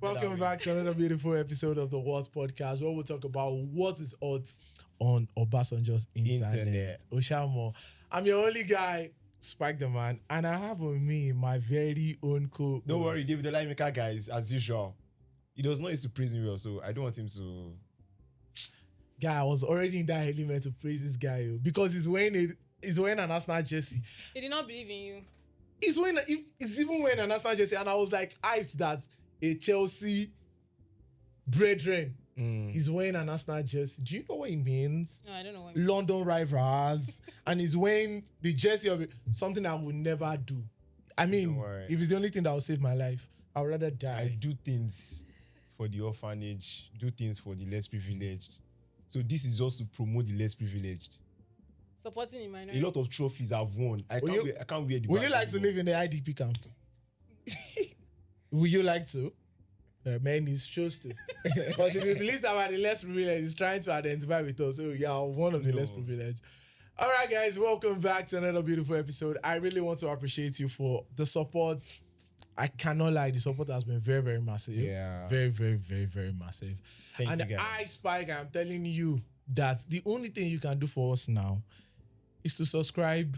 Welcome back to another beautiful episode of the WHOT Podcast, where we'll talk about what is hot on Obasanjo's internet. Oshamo, I'm your only guy, Spike the Man, and I have with me my very own co. Don't worry, David the Limemaker, guys, as usual. He does not used to praise me well, so I don't want him to. Guy, I was already in that element to praise this guy because he's wearing an Arsenal jersey. He did not believe in you. He's even wearing an Arsenal jersey, and I was like hyped that a Chelsea brethren is wearing an Arsenal jersey. Do you know what it means? No, I don't know what it means. London rivals, and he's wearing the jersey of it. Something I would never do. I mean, if it's the only thing that will save my life, I would rather die. I do things for the orphanage, do things for the less privileged. So this is just to promote the less privileged. Supporting the minority. A lot of trophies I've won. I can't wear the. Would you like to live in the IDP camp? Would you like to? Man, he's chose to. Because if he believes about the less privileged, he's trying to identify with us. So yeah, one of the less privileged. All right, guys, welcome back to another beautiful episode. I really want to appreciate you for the support. I cannot lie, the support has been very, very massive. Yeah. Very, very, very, very massive. Thank you, guys. I, Spike, I'm telling you that the only thing you can do for us now is to subscribe,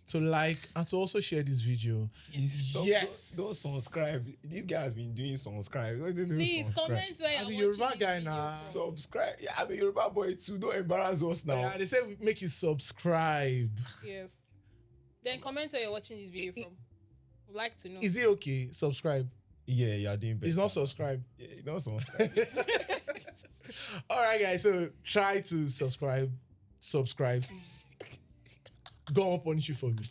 to like, and to also share this video. Yes. Don't subscribe. This guy has been doing subscribe. Please comment where I'm a you're watching Yoruba this guy video now. from. Subscribe. Yeah, I'm a Yoruba boy too. Don't embarrass us now. Yeah, they say make you subscribe. Yes. Then comment where you're watching this video from. Would like to know. Is it okay? Subscribe. Yeah, you're doing better. It's not subscribe. Yeah, it's not subscribe. All right, guys. So try to subscribe. Go on, punish you for me.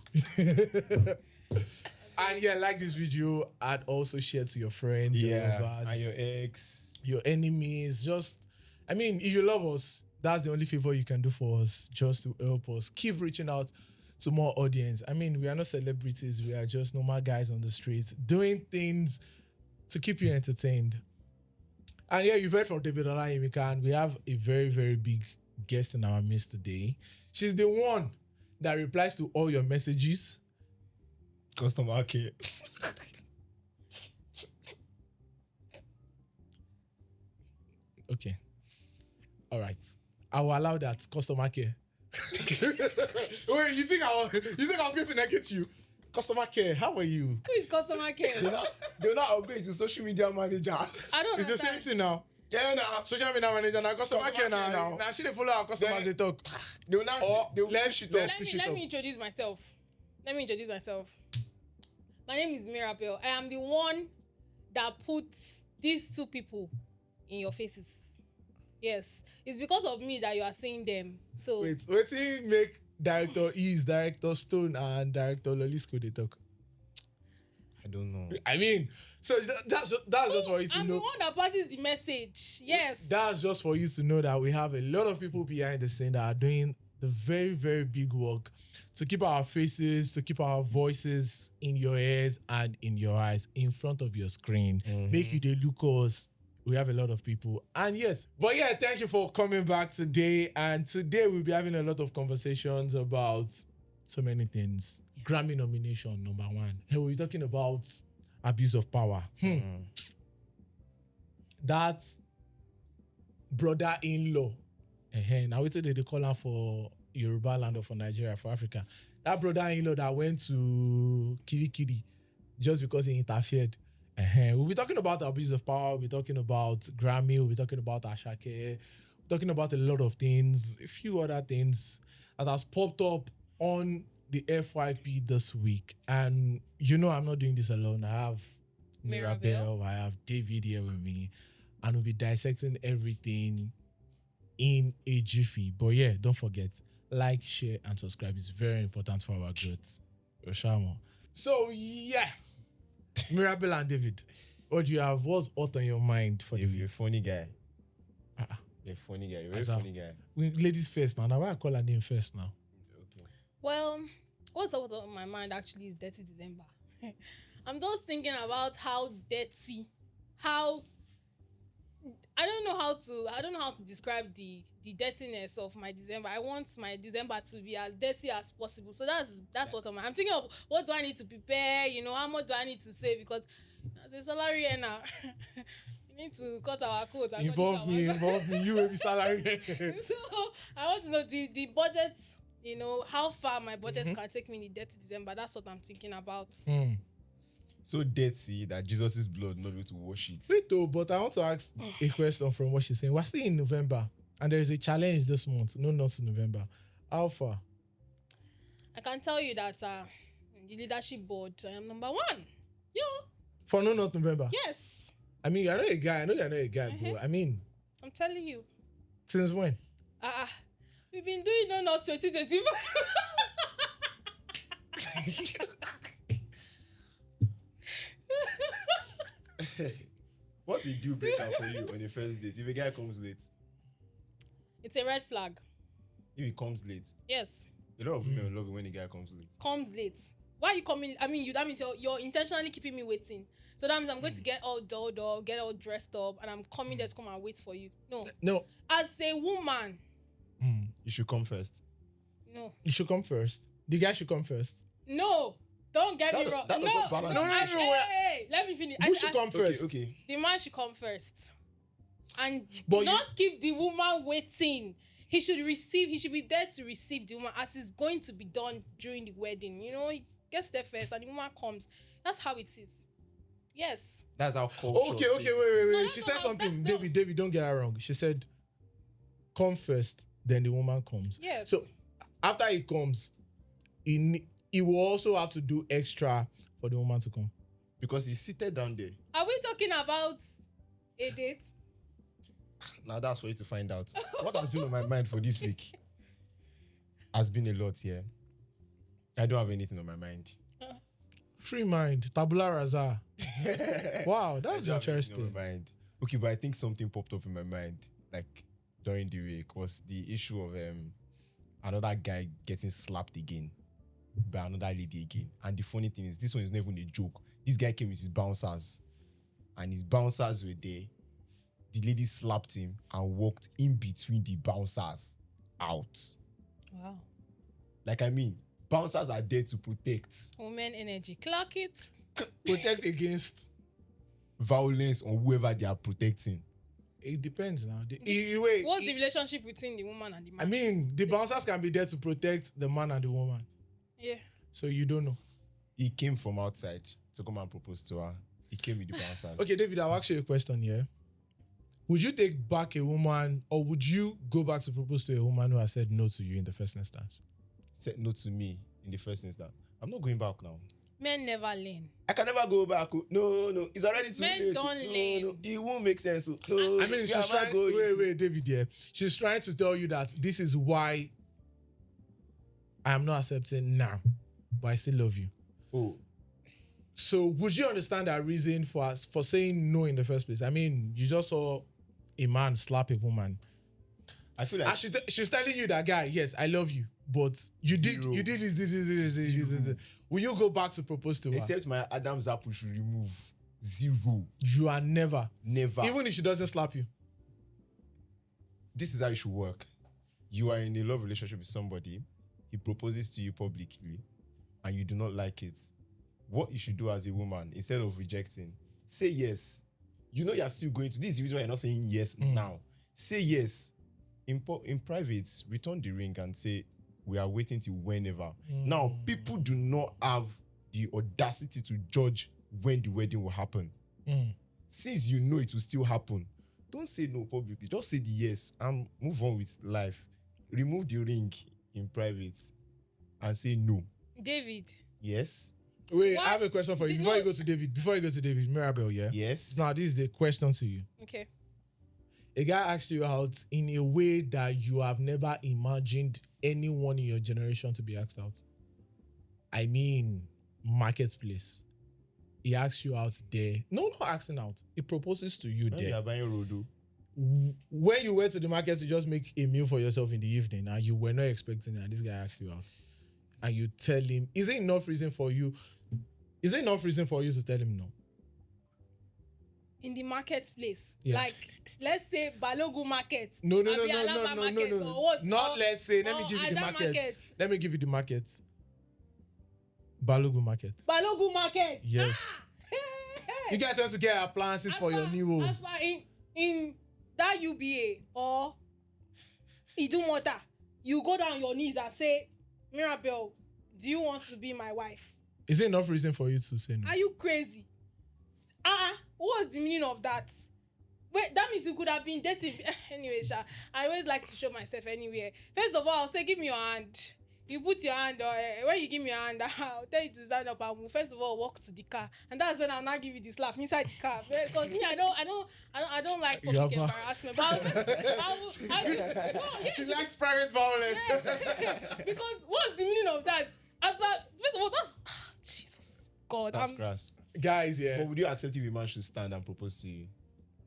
And yeah, like this video and also share to your friends, your lovers, and your ex, your enemies. Just, I mean, if you love us, that's the only favor you can do for us, just to help us keep reaching out to more audience. I mean, we are not celebrities. We are just normal guys on the streets doing things to keep you entertained. And yeah, you've heard from David Limemaker, and we have a very, very big guest in our midst today. She's the one that replies to all your messages. customer care. Okay. All right. I will allow that. Customer care. Wait, you think I was going to negate you? Customer care, how are you? Who is customer care? They'll not upgrade to social media manager. I don't know. It's the same thing now. Yeah, nah. Social media manager now, customer care now. Now she dey follow our customers, they talk. They'll not. They'll let's Let me introduce myself. My name is Mirabel. I am the one that puts these two people in your faces. Yes. It's because of me that you are seeing them. So Wait till make Director Ease, Director Stone, and Director Lolisco they talk. I don't know. I mean, so that's just for you to I'm know. the one that passes the message. Yes. That's just for you to know that we have a lot of people behind the scene that are doing the very, very big work to keep our faces, to keep our voices in your ears and in your eyes, in front of your screen. Make you the look us. We have a lot of people. And yes, but yeah, thank you for coming back today. And today we'll be having a lot of conversations about so many things. Grammy nomination, number one. We'll be talking about abuse of power. That brother-in-law. Now we say they call her for Yoruba land or for Nigeria, for Africa. That brother-in-law that went to Kirikiri just because he interfered. We'll be talking about the abuse of power. We'll be talking about Grammy. We'll be talking about Asake. We're talking about a lot of things, a few other things that has popped up on the FYP this week. And you know I'm not doing this alone. I have Mirabel. I have David here with me. And we'll be dissecting everything in a jiffy. But yeah, don't forget, like, share, and subscribe. It's very important for our growth. Oshamo. So yeah. Mirabel and David, what do you have? What's hot on your mind for You're a funny guy. You're a funny guy. You're a very funny guy. Ladies first now. Now why I call her name first now? Okay. Well, what's up on my mind actually is Detty December. I'm just thinking about how dirty, how I don't know how to describe the dirtiness of my December. I want my December to be as dirty as possible. So that's what I'm thinking of. What do I need to prepare? You know, how much do I need to save? Because As a salary earner, you need to cut our coat. Involve me. You will be salary. So I want to know the budget. You know how far my budget can take me in the Detty December. That's what I'm thinking about. So dirty that Jesus' blood not able to wash it. Wait though, but I want to ask a question from what she's saying. We're still in November, and there is a challenge this month. No, not in November. How far? I can tell you that the leadership board, I am number 1. Yeah. For no, not November. Yes. I mean, I know a guy. I know you're not a guy, but I mean, I'm telling you. since when? We've been doing no not 2025. What's a deal breaker for you on the first date? If a guy comes late, It's a red flag. if he comes late, Yes. a lot of women love it when a guy comes late. Comes late. Why are you coming? I mean, that means you're intentionally keeping me waiting. So that means I'm going to get all dolled up, get all dressed up, and I'm coming there to come and wait for you. No. As a woman, You should come first. no. You should come first. The guy should come first. No. Don't get me wrong. that does not balance No, the issue. Hey, let me finish. Who should come first? Okay. The man should come first. And But not keep the woman waiting. He should be there to receive the woman as it's going to be done during the wedding. You know, he gets there first and the woman comes. That's how it is. Yes. That's how culture. Okay, says wait. it. No, She no, said no, something. that's not- David, don't get her wrong. She said, come first, then the woman comes. Yes. So after he comes, he will also have to do extra for the woman to come. Because he's seated down there. Are we talking about a date? Now that's for you to find out. What has been on my mind for this week has been a lot here. I don't have anything on my mind. Free mind, tabula rasa. Wow, I that's don't have anything interesting. on my mind. Okay, but I think something popped up in my mind, like during the week, was the issue of another guy getting slapped again by another lady again. And the funny thing is, this one is not even a joke. This guy came with his bouncers, and his bouncers were there. The lady slapped him and walked in between the bouncers out. Wow. Like, I mean, bouncers are there to protect. Woman energy. Clock it. Protect against. Violence on whoever they are protecting. It depends now. What's the relationship between the woman and the man? I mean, the bouncers can be there to protect the man and the woman. Yeah. So you don't know. He came from outside to come and propose to her. He came with the bouncers. Okay, David, I'll ask you a question here. Would you take back a woman, or would you go back to propose to a woman who has said no to you in the first instance? Said no to me in the first instance. I'm not going back now. Men never learn. I can never go back. No. It's already too Men late. don't learn. No. It won't make sense. No. I mean, she's trying. Wait, David. Yeah, she's trying to tell you that this is why I am not accepting now, but I still love you. Oh, So, would you understand that reason for saying no in the first place? I mean, you just saw a man slap a woman. I feel like And she's telling you that, guy, yes, I love you, but you did this. Will you go back to propose to her? except my Adam's apple should remove 0. You are never. Never. Even if she doesn't slap you. This is how it should work. You are in a love relationship with somebody. He proposes to you publicly, and you do not like it. What you should do as a woman, instead of rejecting, say yes. You know you're still going to. This is the reason why you're not saying yes now. Say yes. In private, return the ring and say, we are waiting till whenever. Now, people do not have the audacity to judge when the wedding will happen. Since you know it will still happen, don't say no publicly. Just say the yes and move on with life. Remove the ring in private and say no. David. Yes. Wait, What? I have a question for you. Before you go to David, Mirabel, yeah? Yes. Now, this is the question to you. Okay. A guy asked you out in a way that you have never imagined anyone in your generation to be asked out. I mean, marketplace. He asks you out there. No, not asking out. He proposes to you When there. you are buying Rodo. When you went to the market to just make a meal for yourself in the evening and you were not expecting it, and this guy asked you out, and you tell him, is it enough reason for you to tell him no? In the marketplace. Yeah. Like, let's say Balogu Market. No. Abialaba Market, or what? Not Or- let's say. Let me or give you the Aja market. Let me give you the market. Balogu Market. Balogu Market. Yes. You guys want to get appliances for your new home. As far in that UBA or Idumota, you go down your knees and say, Mirabel, do you want to be my wife? Is it enough reason for you to say no? Are you crazy? What's the meaning of that? Wait, that means you could have been dating. Anyway, Sha, I always like to show myself anywhere. First of all, I'll say, give me your hand. You put your hand, when you give me your hand, I'll tell you to stand up and move. First of all, walk to the car, and that's when I'll not give you the slap inside the car. Because me, I don't like public embarrassment. But She likes private violence. Yes. Because what's the meaning of that? First of all, that's Jesus God. That's crass. Guys, yeah. But would you accept if a man should stand and propose to you?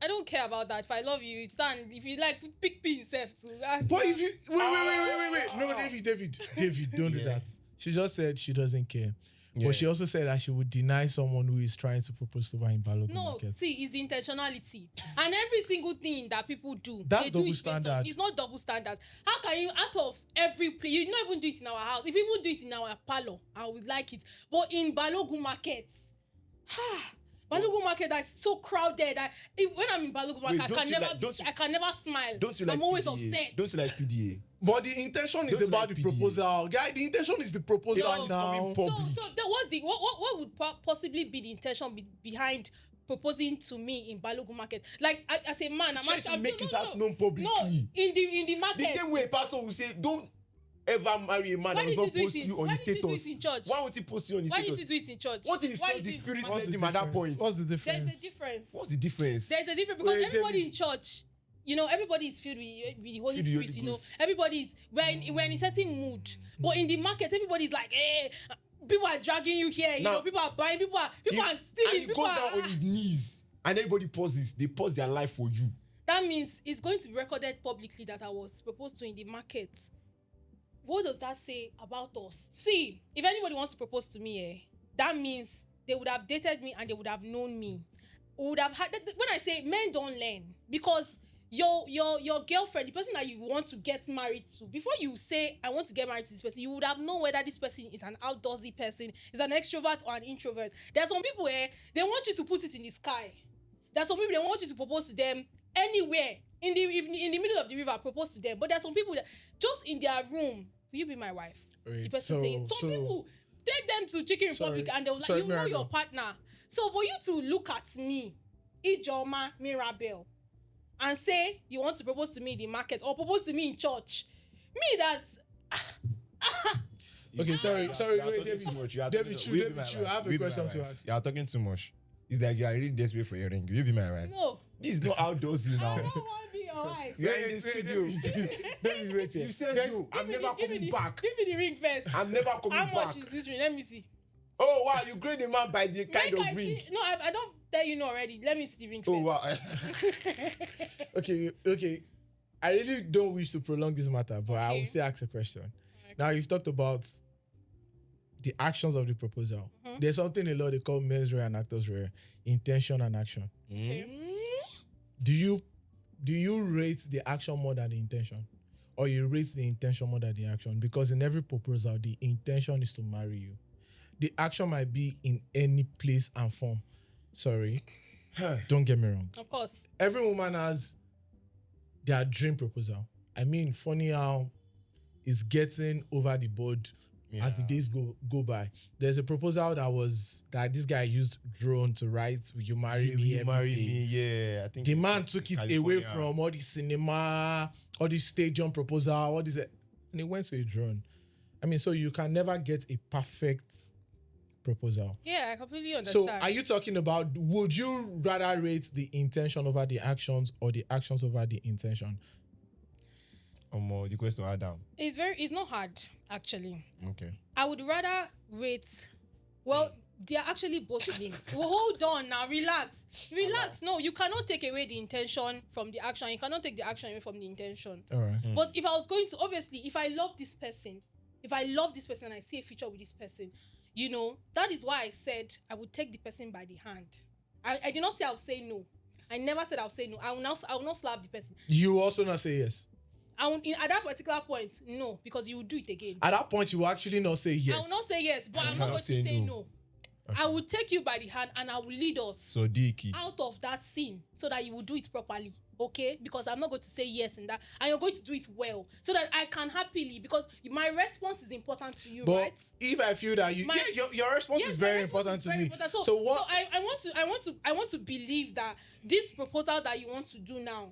I don't care about that. If I love you, stand. If you like, pick P himself too. But if you wait. No, David, don't do that. She just said she doesn't care. Yeah. But she also said that she would deny someone who is trying to propose to her in Balogun market. See, it's the intentionality. And every single thing that people do, that's they double do standard. It's not double standard. How can you, out of every place, you don't even do it in our house. If you even do it in our parlor, I would like it. But in Balogun markets, Balogun market that's so crowded that when I'm in Balogun market, I can never smile. Don't you like I'm always PDA? upset. Don't you like PDA? But the intention is about the proposal. Guy, the intention is the proposal now. So what would possibly be the intention behind proposing to me in Balogun market? Like as a man, I'm trying to make his house known publicly. No, in the market. The same way pastor will say, don't ever marry a man that does not post you on his status. Why would he post you on his status? status? Why did he do it in church? What if he felt the spirit led him at that point? What's the difference? There's a difference. What's the difference? There's a difference because everybody in church, everybody is filled with the Holy Spirit, Everybody is, we're in a certain mood. But in the market, everybody's like, hey, people are dragging you here, people are buying, people are stealing. And he goes down on his knees and everybody pauses. They pause their life for you. That means it's going to be recorded publicly that I was proposed to in the market. What does that say about us? See, if anybody wants to propose to me, that means they would have dated me and they would have known me. Would have had. When I say men don't learn, because your girlfriend, the person that you want to get married to, before you say I want to get married to this person, you would have known whether this person is an outdoorsy person, is an extrovert or an introvert. There are some people they want you to put it in the sky. There are some people they want you to propose to them anywhere. In the middle of the river, propose to them. But there are some people that just in their room, will you be my wife? Wait, the person saying. Some people take them to Chicken Republic and they'll like, know your partner. So for you to look at me, Ijoma Mirabel, and say you want to propose to me in the market or propose to me in church, me that's. Okay, sorry, wait, David, I have a question to ask. You are talking too much. It's like you are really desperate for your ring. Will you be my wife? No. This is not outdoorsy now. I don't want to be your wife. You are in the studio. You said I'm never coming back. Give me the ring first. I'm never coming back. How much is this ring? Let me see. Oh, wow. You grade the man by the kind of ring. No, I don't tell you no already. Let me see the ring first. Oh, wow. Okay. I really don't wish to prolong this matter, but I will still ask a question. Okay. Now, you've talked about the actions of the proposal. Mm-hmm. There's something in law they call mens rea and actors rea, intention and action. Okay. Do you rate the action more than the intention? Or you rate the intention more than the action? Because in every proposal, the intention is to marry you. The action might be in any place and form. Sorry. Don't get me wrong. Of course. Every woman has their dream proposal. I mean, funny how it's getting over the board as the days go by. There's a proposal that this guy used drone to write, will you marry me? You marry me, yeah. I think the man took it away from all the cinema, all the stadium proposal, what is it? And it went to a drone. I mean, so you can never get a perfect proposal. Yeah, I completely understand. So are you talking about, would you rather rate the intention over the actions or the actions over the intention? The question Adam. It's not hard, actually. Okay. I would rather rate, they are actually both linked. Well, hold on now, relax. No, you cannot take away the intention from the action. You cannot take the action away from the intention. All right. But if I was going to, obviously, if I love this person and I see a future with this person, that is why I said I would take the person by the hand. I did not say I would say no. I never said I would say no. I will not slap the person. You also not say yes. At that particular point, no, because you will do it again. At that point, you will actually not say yes. I will not say yes, but I'm not going to say no. I will take you by the hand and I will lead us So Diki. out of that scene so that you will do it properly. Okay? Because I'm not going to say yes in that. And you're going to do it well. So that I can happily, because my response is important to you, But right? if I feel that your response Yes, is my very response important is to very me. important. So what? So I want to believe that this proposal that you want to do now,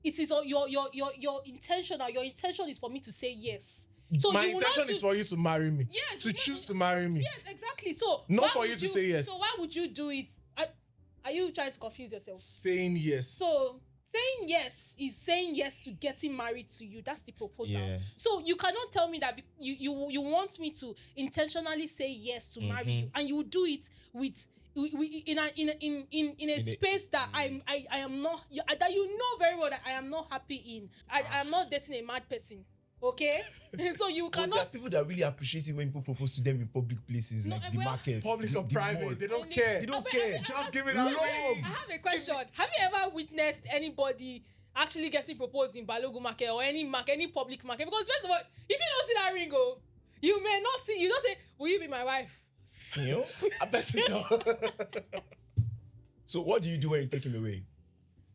it is your intention. Your intention is for me to say yes. So my you will not intention is for you to marry me. Yes, To you know- choose to marry me. Yes, exactly. So Not why for would you to say yes. So why would you do it? Are you trying to confuse yourself? Saying yes. So saying yes is saying yes to getting married to you. That's the proposal. Yeah. So you cannot tell me that you want me to intentionally say yes to marry you, and you do it with in a space that I am not, that you know very well that I am not happy in. I am not dating a mad person. Okay, so you But there are cannot. people that really appreciate it when people propose to them in public places, No, like the well, market, Public the or private, mall. they don't care. They don't but- care. Just give it Love. that I have a question. Have you ever witnessed anybody actually getting proposed in Balogun market or any public market? Because first of all, if you don't see that ring, you may not see. You don't say, "Will you be my wife?" You know? I bet you know. So what do you do when you take him away?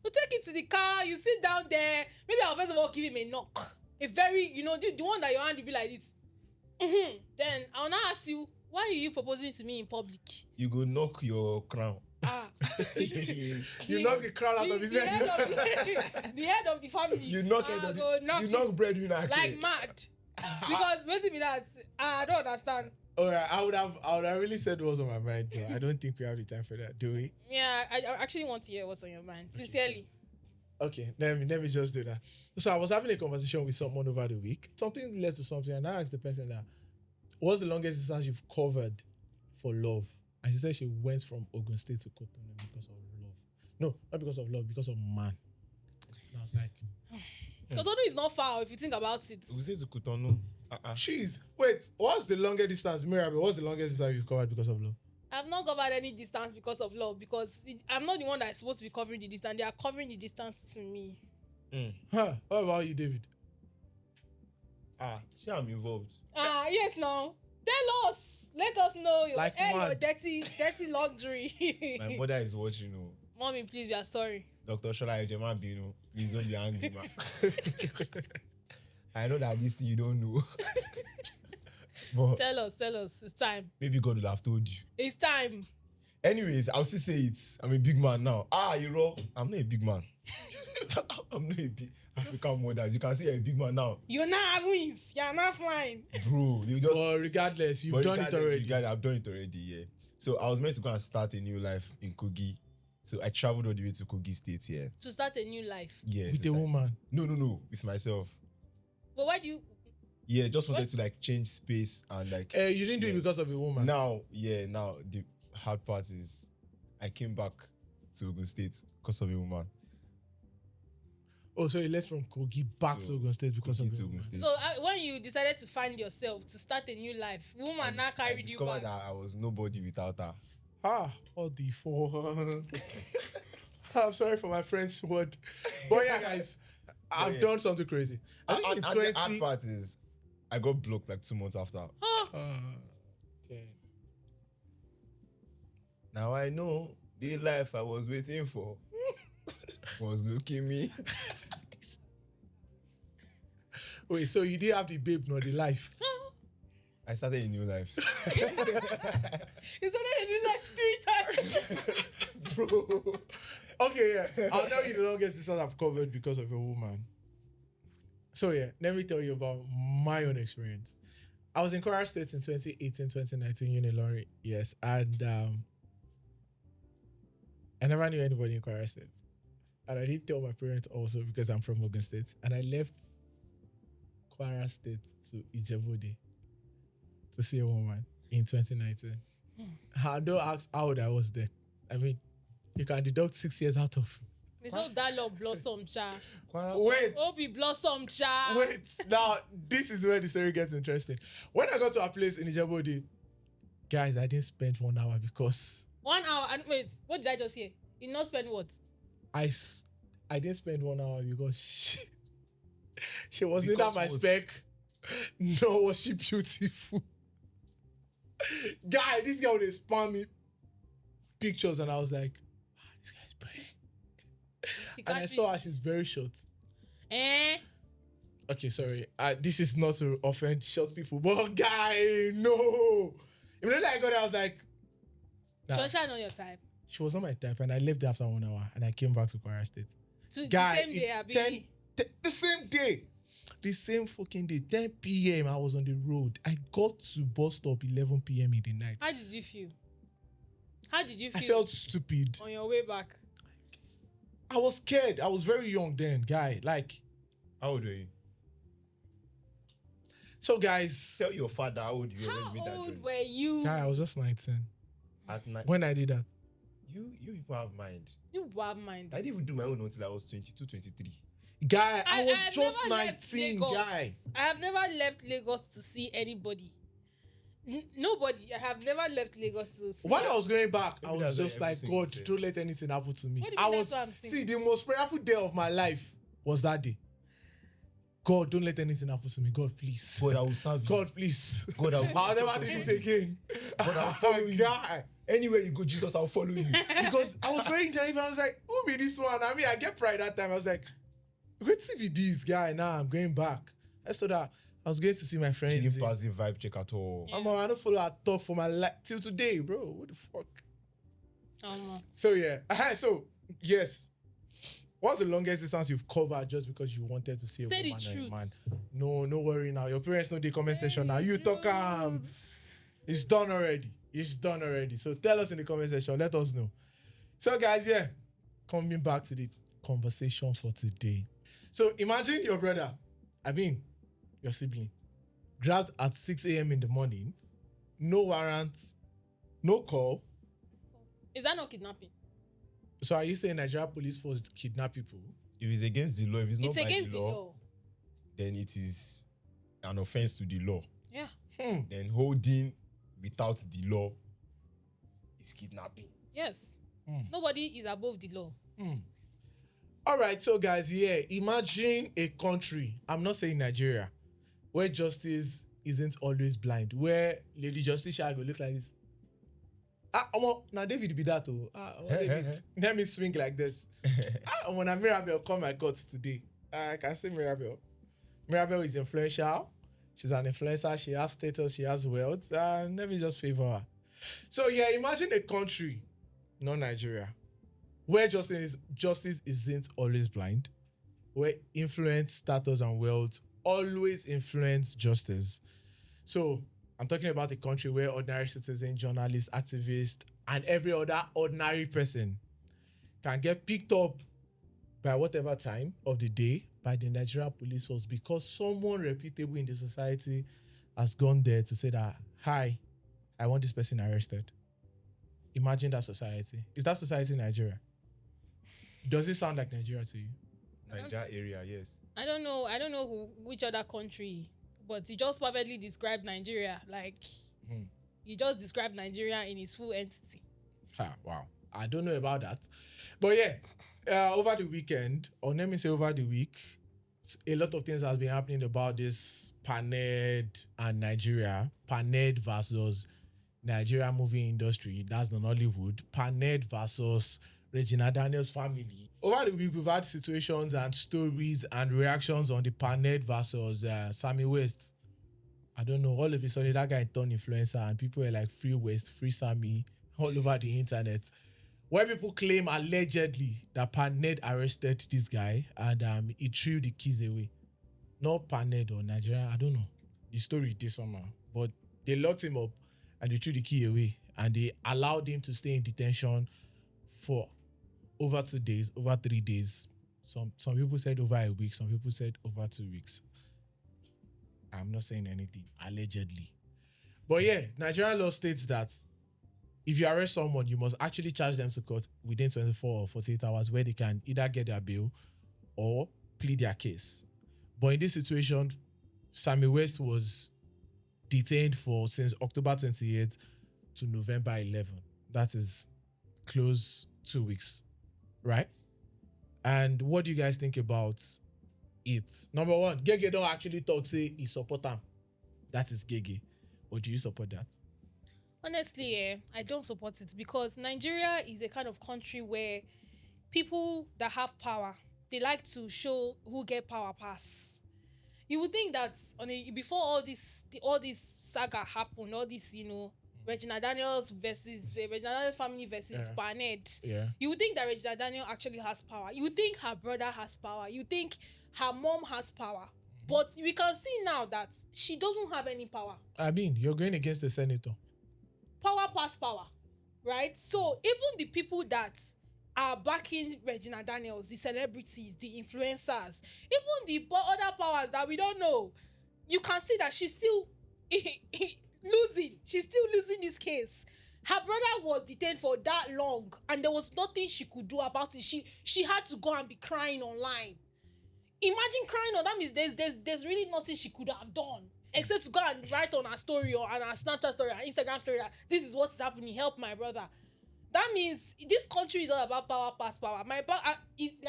You take it to the car. You sit down there. Maybe I'll first of all give him a knock. A very, the one that your hand will be like this. Then I'll now ask you, why are you proposing to me in public? You go knock your crown. You knock the crown out of his head. The head of the family. You knock I it. go knock You him knock breadwinner. like mad. Because basically that I don't understand. All right, I would have really said what was on my mind, but I don't think we have the time for that, do we? Yeah, I actually want to hear what's on your mind. Sincerely. Okay, let me just do that. So I was having a conversation with someone over the week. Something led to something, and I asked the person that, what's the longest distance you've covered for love? And she said she went from Ogun State to Cotonou because of love. No, not because of love, because of man. And I was like, Cotonou is not far if you think about it. We say to Cotonou. jeez, wait, what's the longest distance, Mirabel? What's the longest distance you've covered because of love? I've not covered any distance because of love, because I'm not the one that is supposed to be covering the distance. They are covering the distance to me. Huh? What about you, David? See, I'm involved. Yes, now. Tell us. Let us know your, Like your mad. dirty laundry. My mother is watching. Mommy, please, we are sorry. Dr. Shola Ejema Bino, please don't be angry, man. I know that this thing you don't know. But Tell us. It's time. maybe God will have told you. It's time. Anyways, I'll still say it. I'm a big man now. You know, I'm not a big man. I'm not a big African mothers. You can see you're a big man now. You're not have wings. You're not flying. Bro, you just... But regardless, you've done it already. I've done it already, yeah. So I was meant to go and start a new life in Kogi. So I traveled all the way to Kogi State, yeah. To start a new life. Yeah. With to a start- woman. No, with myself. But why do you... Yeah, just wanted to like change space and like... You didn't do it because of a woman. Now the hard part is I came back to Ogun State because of a woman. Oh, so you left from Kogi back to Ogun State because of Kogi a to woman. Ogun State. So when you decided to find yourself, to start a new life, woman now I carried you discovered back. that I was nobody without her. All the four. I'm sorry for my French word. But yeah, guys, I've done something crazy. I think in And the hard part is I got blocked like 2 months after. Okay. Now I know the life I was waiting for was looking me. Wait, so you didn't have the babe nor the life? I started a new life. You started a new life 3 times. Bro. Okay, yeah. I'll tell you the longest distance I've covered because of a woman. So yeah, let me tell you about my own experience. I was in Kwara State in 2018, 2019, Unilori, yes. And I never knew anybody in Kwara State. And I didn't tell my parents also because I'm from Ogun State. And I left Kwara State to Ijebu-Ode to see a woman in 2019. Don't ask how old I was then. I mean, you can deduct 6 years out of. This whole dialogue blossom, cha. Wait. Obi blossom, cha. Wait, now this is where the story gets interesting. When I got to a place in Ijebu-Ode, guys, I didn't spend 1 hour because 1 hour and wait, what did I just hear? You not spend what? I didn't spend 1 hour because she was Because neither my what? spec, nor was she beautiful. Guy, this girl they spam me pictures and I was like, this guy's pretty. And I saw her, she's very short. Okay, sorry. This is not to offend short people, but guy, no. Immediately I got there, I was like, nah. So she not your type. She was not my type, and I left there after 1 hour, and I came back to Kwara State. So guy, the same day, the same fucking day, 10 p.m. I was on the road. I got to bus stop 11 p.m. in the night. How did you feel? I felt stupid. On your way back? I was scared. I was very young then, guy. Like, how old were you? So, guys, tell your father how old you were. How old were you? Guy, I was just 19. At night. When I did that. You people have mind. You have mind. I didn't even do my own until I was 22, 23. Guy, I was just 19, guy. I have never left Lagos to see anybody. Nobody. I have never left Lagos to see. While I was going back, I was just like, God, don't let anything happen to me. The most prayerful day of my life was that day. God, don't let anything happen to me. God, please. God, I will serve you. God, please. God, I'll never do this again. God, I'll follow you. Guy. Anywhere you go, Jesus, I'll follow you. Because I was very naive. I was like, who be this one? I mean, I get pride that time. I was like, what's to be this guy? Now I'm going back. I saw that I was going to see my friends. She didn't pass the vibe check at all. Yeah. I don't follow her talk for my life till today, bro. What the fuck? So yeah. So yes. What's the longest distance you've covered just because you wanted to see a woman or a man? No worry now. Your parents know the comment section now. You talk it's done already. It's done already. So tell us in the comment section. Let us know. So guys, yeah. Coming back to the conversation for today. So imagine your brother, your sibling, grabbed at 6 a.m. in the morning, no warrant, no call. Is that not kidnapping? So are you saying Nigeria police force kidnap people? If it's against the law, if it's not against by the law, then it is an offense to the law. Yeah. Then holding without the law is kidnapping. Yes. Nobody is above the law. All right, so guys, yeah, imagine a country, I'm not saying Nigeria, where justice isn't always blind, where Lady Justice shall go look like this. Now David be that too. David, let me swing like this. When Mirabel come my court today, I can say Mirabel. Mirabel is influential. She's an influencer. She has status. She has wealth. Let me just favor her. So yeah, imagine a country, not Nigeria, where justice isn't always blind, where influence, status, and wealth always influence justice. So I'm talking about a country where ordinary citizens, journalists, activists, and every other ordinary person can get picked up by whatever time of the day by the Nigerian police force because someone reputable in the society has gone there to say that, hi, I want this person arrested. Imagine that society. Is that society Nigeria? Does it sound like Nigeria to you? Nigeria area, yes. I don't know which other country, but you just perfectly described Nigeria. Like, you just described Nigeria in its full entity. Wow. I don't know about that. But yeah, over the weekend, or let me say over the week, a lot of things have been happening about this PANED and Nigeria. PANED versus Nigeria movie industry. That's the Nollywood. PANED versus Regina Daniels family. Over the week, we've had situations and stories and reactions on the PANED versus Sammy West. I don't know, all of a sudden that guy turned influencer and people were like, free West, free Sammy, all over the internet. Where people claim allegedly that PANED arrested this guy and he threw the keys away. Not PANED or Nigeria, I don't know. The story did somehow. But they locked him up and they threw the key away and they allowed him to stay in detention for over 2 days, over 3 days. Some people said over a week, some people said over 2 weeks. I'm not saying anything, allegedly. But yeah, Nigerian law states that if you arrest someone, you must actually charge them to court within 24 or 48 hours where they can either get their bail or plead their case. But in this situation, Sammy West was detained since October 28th to November 11. That is close 2 weeks, right? And what do you guys think about it? Number one, Gege don't actually talk, say he support him. That is Gege. Or do you support that? Honestly, I don't support it because Nigeria is a kind of country where people that have power, they like to show who get power pass. You would think that before all this saga happened, all this, Regina Daniels versus Regina Daniels family versus Barnett. Yeah. You would think that Regina Daniel actually has power. You would think her brother has power. You think her mom has power. But we can see now that she doesn't have any power. I mean, you're going against the senator. Power pass power, right? So even the people that are backing Regina Daniels, the celebrities, the influencers, even the other powers that we don't know, you can see that she's still losing. She's still losing this case. Her brother was detained for that long, and there was nothing she could do about it. She had to go and be crying online. Imagine crying on that means there's really nothing she could have done except to go and write on her story or on her Snapchat story, her Instagram story that this is what's happening. Help my brother. That means this country is all about power pass power.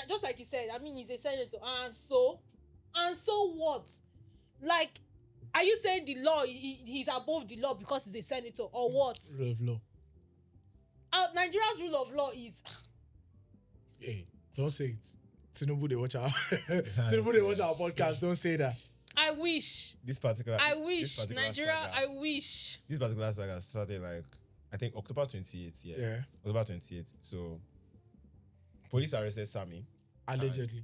Just like you said, I mean, he's a senator, and so what? Like, are you saying the law he's above the law because he's a senator or what? Rule of law. Nigeria's rule of law is. Hey, don't say it. Tinubu, they watch our podcast. Don't say that. I wish. This particular Nigeria. saga, I wish. This particular saga started like, I think October 28th. Yeah. October 28th. So, police arrested Sammy. Allegedly.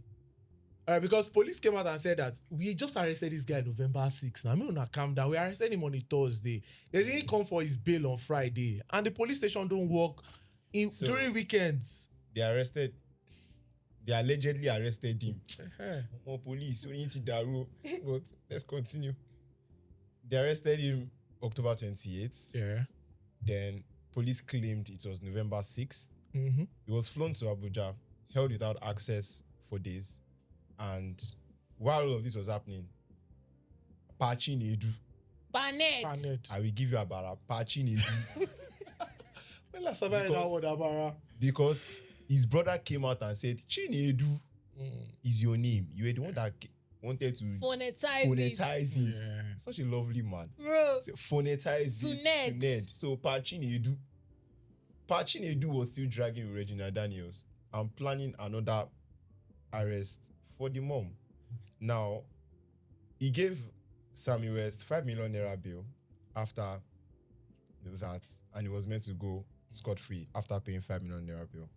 Because police came out and said that we just arrested this guy November 6th. Now, I'm going to calm down. We arrested him on a Thursday. They didn't come for his bail on Friday. And the police station don't work during weekends. They allegedly arrested him. Police, we need to daru. But let's continue. They arrested him October 28th. Yeah. Then police claimed it was November 6th. Mm-hmm. He was flown to Abuja, held without access for days. And while all of this was happening, Pachin Edu. Barnett. I will give you a bara. Pachin Edu. Because his brother came out and said, Chinedu is your name. You were the one that wanted to phonetize it. Yeah. Such a lovely man. Bro. So phonetize it to Ned. So Pachinedu was still dragging with Regina Daniels and planning another arrest for the mom. Now, he gave Sammy West 5 million naira bail after that, and he was meant to go scot-free after paying 5 million naira bail.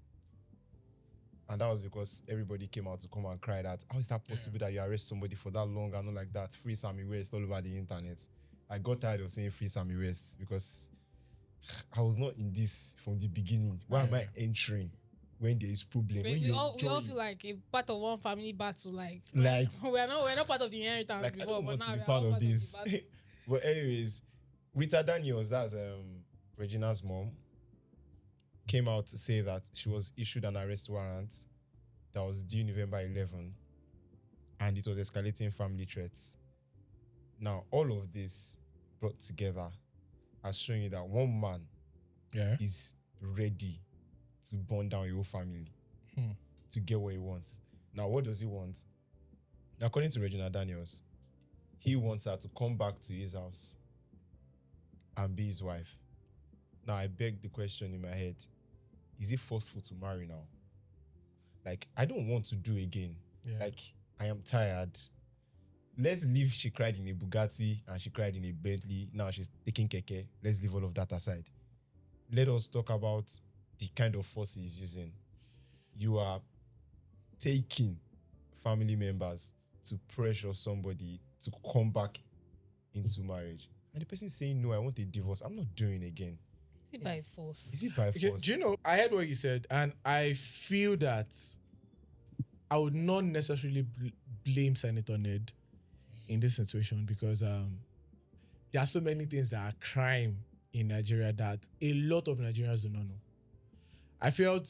And that was because everybody came out to come and cry that, how is that possible that you arrest somebody for that long and not like that? Free Sammy West all over the internet. I got tired of saying free Sammy West because I was not in this from the beginning. Why am I entering when there is problem? We all feel like a part of one family battle. Like we're not part of the inheritance like, before, I don't want but to now be we're part all of this. the But anyways, Rita Daniels, that's Regina's mom, came out to say that she was issued an arrest warrant that was due November 11, and it was escalating family threats. Now, all of this brought together has shown you that one man is ready to burn down your whole family to get what he wants. Now, what does he want? According to Regina Daniels, he wants her to come back to his house and be his wife. Now, I beg the question in my head, is it forceful to marry now? Like, I don't want to do again. Yeah. Like, I am tired. Let's leave she cried in a Bugatti and she cried in a Bentley. Now she's taking keke. Let's leave all of that aside. Let us talk about the kind of force he's using. You are taking family members to pressure somebody to come back into marriage. And the person is saying, no, I want a divorce. I'm not doing it again. Is it by force? Is it by force? Do you know, I heard what you said, and I feel that I would not necessarily blame Senator Ned in this situation because there are so many things that are crime in Nigeria that a lot of Nigerians do not know. I felt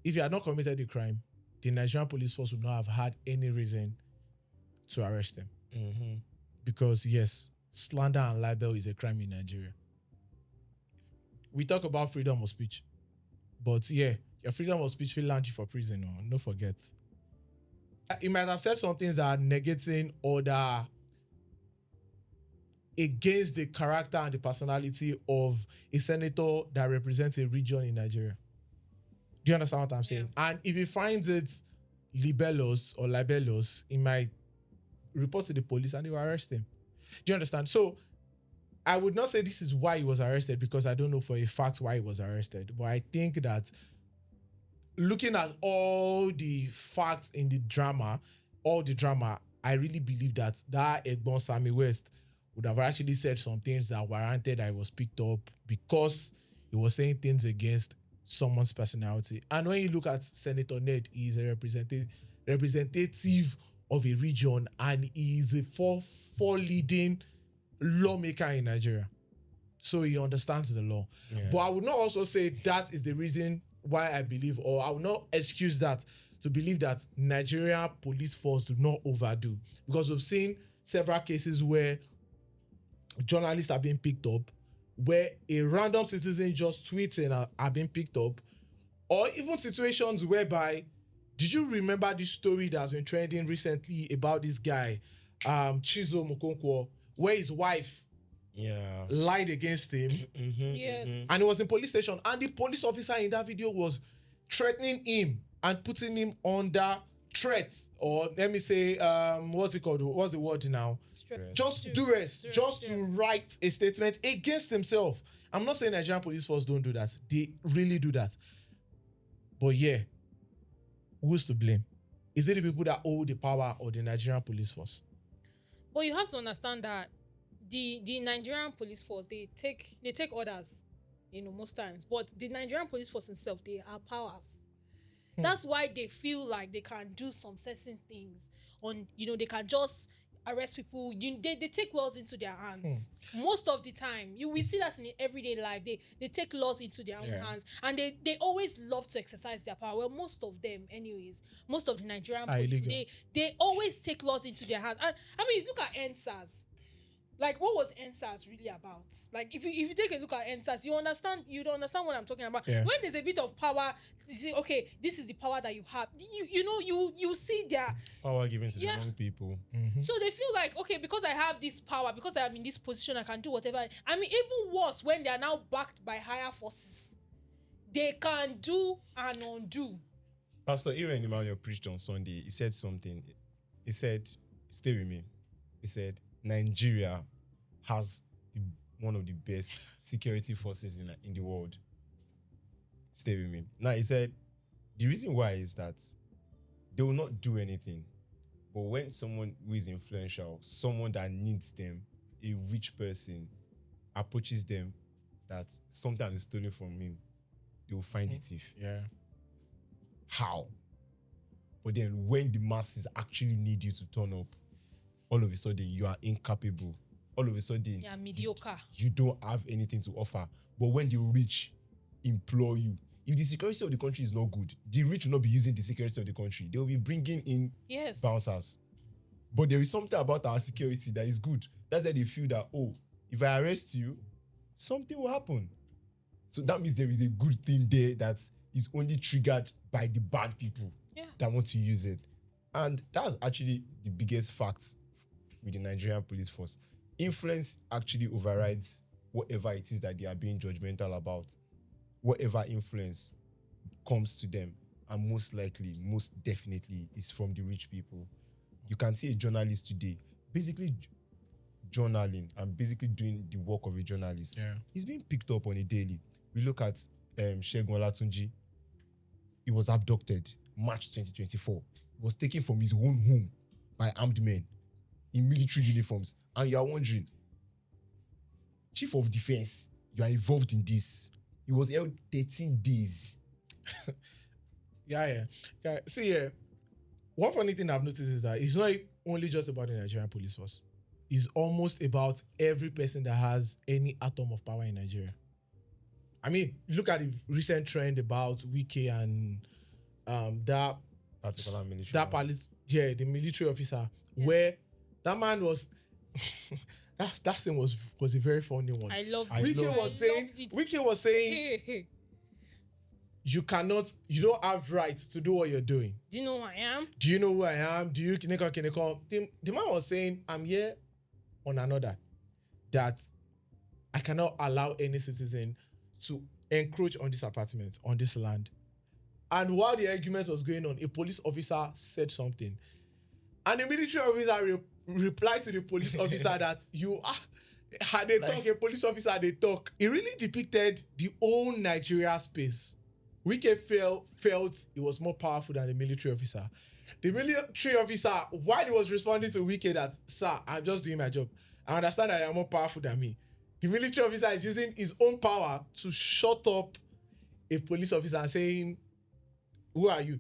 if you had not committed the crime, the Nigerian police force would not have had any reason to arrest them. Mm-hmm. Because yes, slander and libel is a crime in Nigeria. We talk about freedom of speech, but yeah, your freedom of speech will land you for prison. No forget. You might have said some things that are negating other against the character and the personality of a senator that represents a region in Nigeria. Do you understand what I'm saying? And if he finds it libelous, he might report to the police and they will arrest him. Do you understand? So I would not say this is why he was arrested, because I don't know for a fact why he was arrested. But I think that looking at all the facts in the drama, I really believe that Egbon Sammy West would have actually said some things that warranted that he was picked up, because he was saying things against someone's personality. And when you look at Senator Ned, he is a representative of a region, and he is a four leading lawmaker in Nigeria. So he understands the law. Yeah. But I would not also say that is the reason why I believe, or I will not excuse that to believe that Nigerian police force do not overdo. Because we've seen several cases where journalists are being picked up, where a random citizen just tweeting are being picked up, or even situations whereby, did you remember this story that has been trending recently about this guy, Chizo Mokonkwo, where his wife lied against him? Yes. And he was in police station, and the police officer in that video was threatening him and putting him under threat, or let me say, what's it called? What's the word now? Just duress, just to write a statement against himself. I'm not saying Nigerian police force don't do that. They really do that. But yeah, who's to blame? Is it the people that hold the power or the Nigerian police force? But you have to understand that the Nigerian police force, they take orders, most times. But the Nigerian police force itself, they are powers. That's why they feel like they can do some certain things. They can just arrest people. They take laws into their hands. Most of the time, we see that in the everyday life. They take laws into their own hands, and they always love to exercise their power. Well, most of them, anyways, most of the Nigerian police, they always take laws into their hands. And I mean, look at NSAS. Like, what was NSAS really about? Like, if you take a look at NSAS, you'd understand what I'm talking about. Yeah. When there's a bit of power, you say, okay, this is the power that you have. You see their power given to the wrong people. Mm-hmm. So they feel like, okay, because I have this power, because I am in this position, I can do whatever. I mean, even worse, when they are now backed by higher forces, they can do and undo. Pastor Aaron Emmanuel preached on Sunday. He said something. He said, stay with me. He said, Nigeria has one of the best security forces in the world. Stay with me. Now, he said, the reason why is that they will not do anything. But when someone who is influential, someone that needs them, a rich person, approaches them that something is stolen from him, they will find the thief. Yeah. How? But then when the masses actually need you to turn up, all of a sudden, you are incapable. All of a sudden, you're mediocre. You don't have anything to offer. But when the rich implore you, if the security of the country is not good, the rich will not be using the security of the country. They will be bringing in bouncers. But there is something about our security that is good. That's why they feel that, if I arrest you, something will happen. So that means there is a good thing there that is only triggered by the bad people that want to use it. And that's actually the biggest fact with the Nigerian police force. Influence actually overrides whatever it is that they are being judgmental about. Whatever influence comes to them, and most definitely, is from the rich people. You can see a journalist today, basically journaling and basically doing the work of a journalist. Yeah. He's being picked up on a daily. We look at Segun Olatunji. He was abducted March 2024. He was taken from his own home by armed men in military uniforms. And you are wondering, Chief of Defense, you are involved in this. He was held 13 days. Yeah. See, one funny thing I've noticed is that it's not only just about the Nigerian police force. It's almost about every person that has any atom of power in Nigeria. I mean, look at the recent trend about Wike and that particular military. The military officer, where that man was that scene was a very funny one. I love it. Wike was saying you don't have right to do what you're doing. Do you know who I am? Do you know who I am? Do you kineko? The man was saying, I'm here on an order. that I cannot allow any citizen to encroach on this apartment, on this land. And while the argument was going on, a police officer said something. And the military officer replied to the police officer that you are, had they talk, a police officer, they talk. It really depicted the whole Nigeria space. Wike felt it was more powerful than the military officer. The military officer, while he was responding to Wike that, sir, I'm just doing my job. I understand that you are more powerful than me. The military officer is using his own power to shut up a police officer and saying, who are you?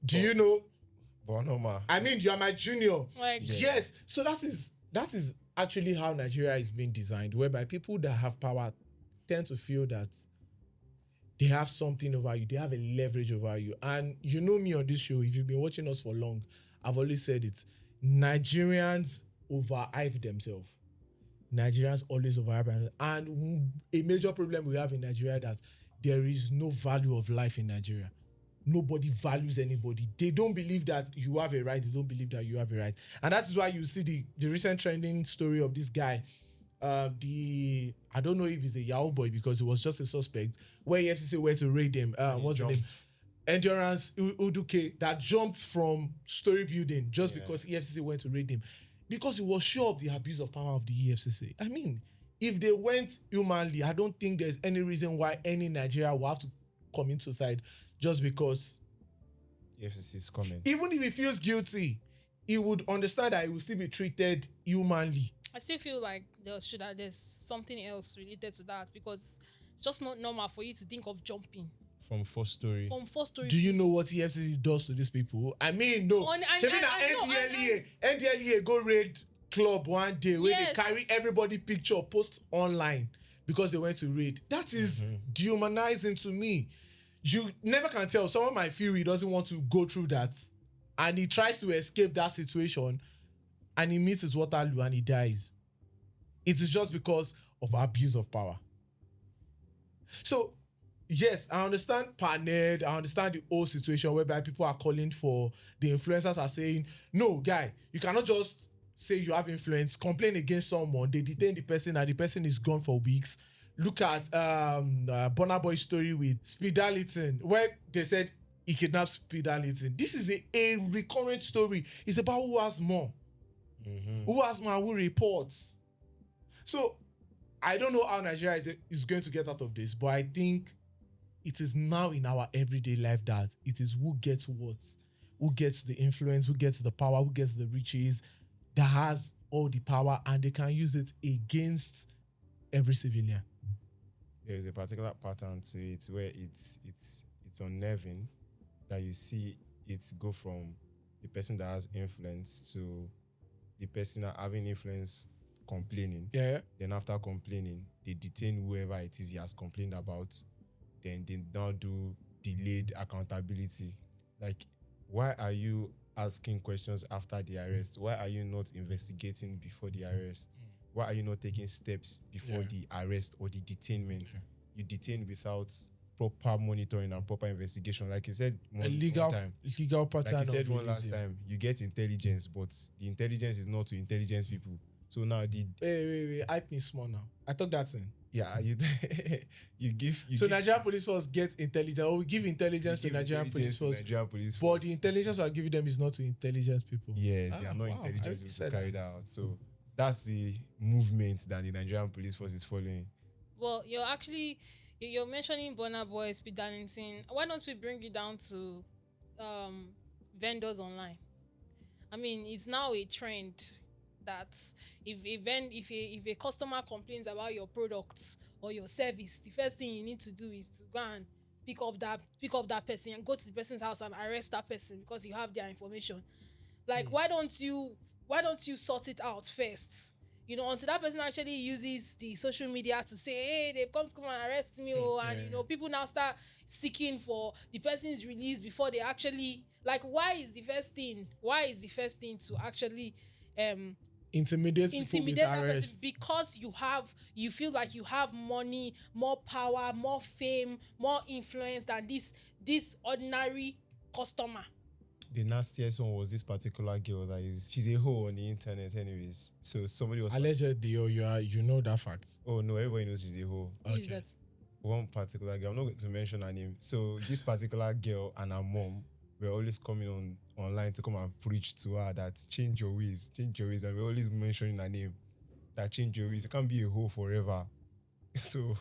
Do you know? Bonoma. I mean, you are my junior. Like, yes. So that is actually how Nigeria is being designed, whereby people that have power tend to feel that they have something over you. They have a leverage over you. And you know me on this show, if you've been watching us for long, I've always said it. Nigerians overhype themselves. Nigerians always overhype themselves. And a major problem we have in Nigeria that there is no value of life in Nigeria. Nobody values anybody. They don't believe that you have a right. They don't believe that you have a right. And that is why you see the recent trending story of this guy. I don't know if he's a Yahoo boy because he was just a suspect, where EFCC went to raid him. What's the name? Endurance Uduke, that jumped from story building just because EFCC went to raid him. Because he was sure of the abuse of power of the EFCC. I mean, if they went humanly, I don't think there's any reason why any Nigeria will have to commit suicide just because EFCC is coming. Even if he feels guilty, he would understand that he will still be treated humanly. I still feel like there's something else related to that, because it's just not normal for you to think of jumping From first story. Do you know what EFCC does to these people? I mean, no. NDLEA go raid club one day where they carry everybody picture, post online because they went to raid. That is dehumanizing to me. You never can tell. Someone might feel he doesn't want to go through that, and he tries to escape that situation, and he meets his Waterloo and he dies. It is just because of abuse of power. So, yes, I understand Paned. I understand the whole situation whereby people are calling for, the influencers are saying, no, guy, you cannot just say you have influence, complain against someone, they detain the person and the person is gone for weeks. Look at Burna Boy's story with Speed Darlington, where they said he kidnapped Speed Darlington. This is a recurrent story. It's about who has more. Who has more, who reports. So, I don't know how Nigeria is going to get out of this, but I think it is now in our everyday life that it is who gets what, who gets the influence, who gets the power, who gets the riches, that has all the power, and they can use it against every civilian. There is a particular pattern to it where it's unnerving that you see it go from the person that has influence to the person that having influence complaining. Yeah. Then after complaining, they detain whoever it is he has complained about. Then they now do delayed accountability. Like, why are you asking questions after the arrest? Why are you not investigating before the arrest? Why are you not taking steps before the arrest or the detainment? You detain without proper monitoring and proper investigation. Like you said one time. Legal pattern. Like you said one last time, you get intelligence, but the intelligence is not to intelligence people. So now Wait, hype me small now. I took that in. Yeah, you give. Nigerian Police Force gets intelligence, or we give intelligence to Nigerian Police Force. But the intelligence we are giving them is not to intelligence people. Yeah, they are not intelligence people to carry that out. So that's the movement that the Nigerian Police Force is following. Well, you're mentioning Burna Boy, Speed Darlington. Why don't we bring it down to vendors online? I mean, it's now a trend that if a customer complains about your products or your service, the first thing you need to do is to go and pick up that person and go to the person's house and arrest that person because you have their information. Like, why don't you sort it out first? You know, until that person actually uses the social media to say, hey, they've come and arrest me, and people now start seeking for the person's release before they actually, like, why is the first thing to actually intimidate that person? Because you feel like you have money, more power, more fame, more influence than this ordinary customer. the nastiest one was this particular girl she's a hoe on the internet anyways. So somebody was Allegedly, or you know that fact. oh no, everybody knows she's a hoe. Who is that? One particular girl, I'm not going to mention her name. So this particular girl and her mom were always coming online to come and preach to her that change your ways. And we're always mentioning her name, that change your ways. You can't be a hoe forever. So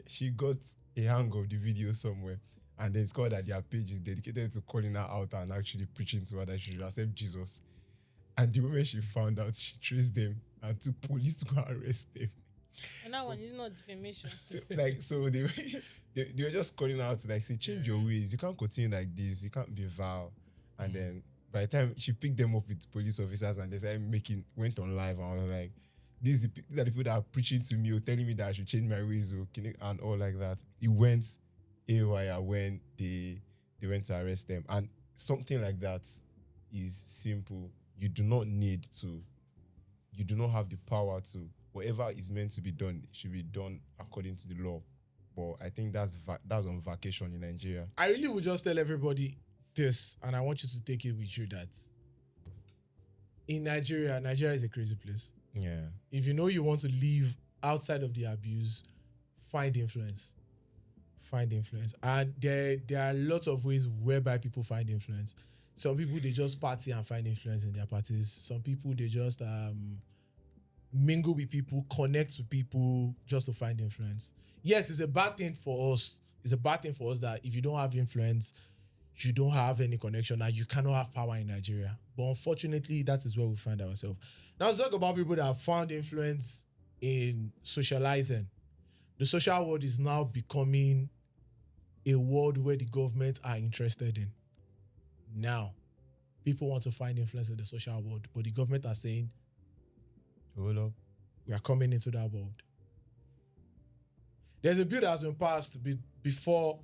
she got a hang of the video somewhere, and then it's called that their page is dedicated to calling her out and actually preaching to her that she should accept Jesus. And the moment she found out, she traced them and took police to go arrest them. And that one is not defamation. So they were just calling out to say, change your ways. You can't continue like this. You can't be vile. And then by the time she picked them up with police officers and they started went on live, and I was like, these are the people that are preaching to me or telling me that I should change my ways and all like that. It went haywire when they went to arrest them. And something like that is simple. You do not have the power to. Whatever is meant to be done, it should be done according to the law. But I think that's on vacation in Nigeria. I really would just tell everybody this, and I want you to take it with you, that in Nigeria is a crazy place. Yeah. If you know you want to live outside of the abuse, find influence. And there are lots of ways whereby people find influence. Some people, they just party and find influence in their parties. Some people, they just mingle with people, connect to people just to find influence. Yes, it's a bad thing for us. It's a bad thing for us that if you don't have influence, you don't have any connection, and you cannot have power in Nigeria. But unfortunately, that is where we find ourselves. Now, let's talk about people that have found influence in socializing. The social world is now becoming a world where the government are interested in. Now, people want to find influence in the social world, but the government are saying, hold up, we are coming into that world. There's a bill that has been passed before,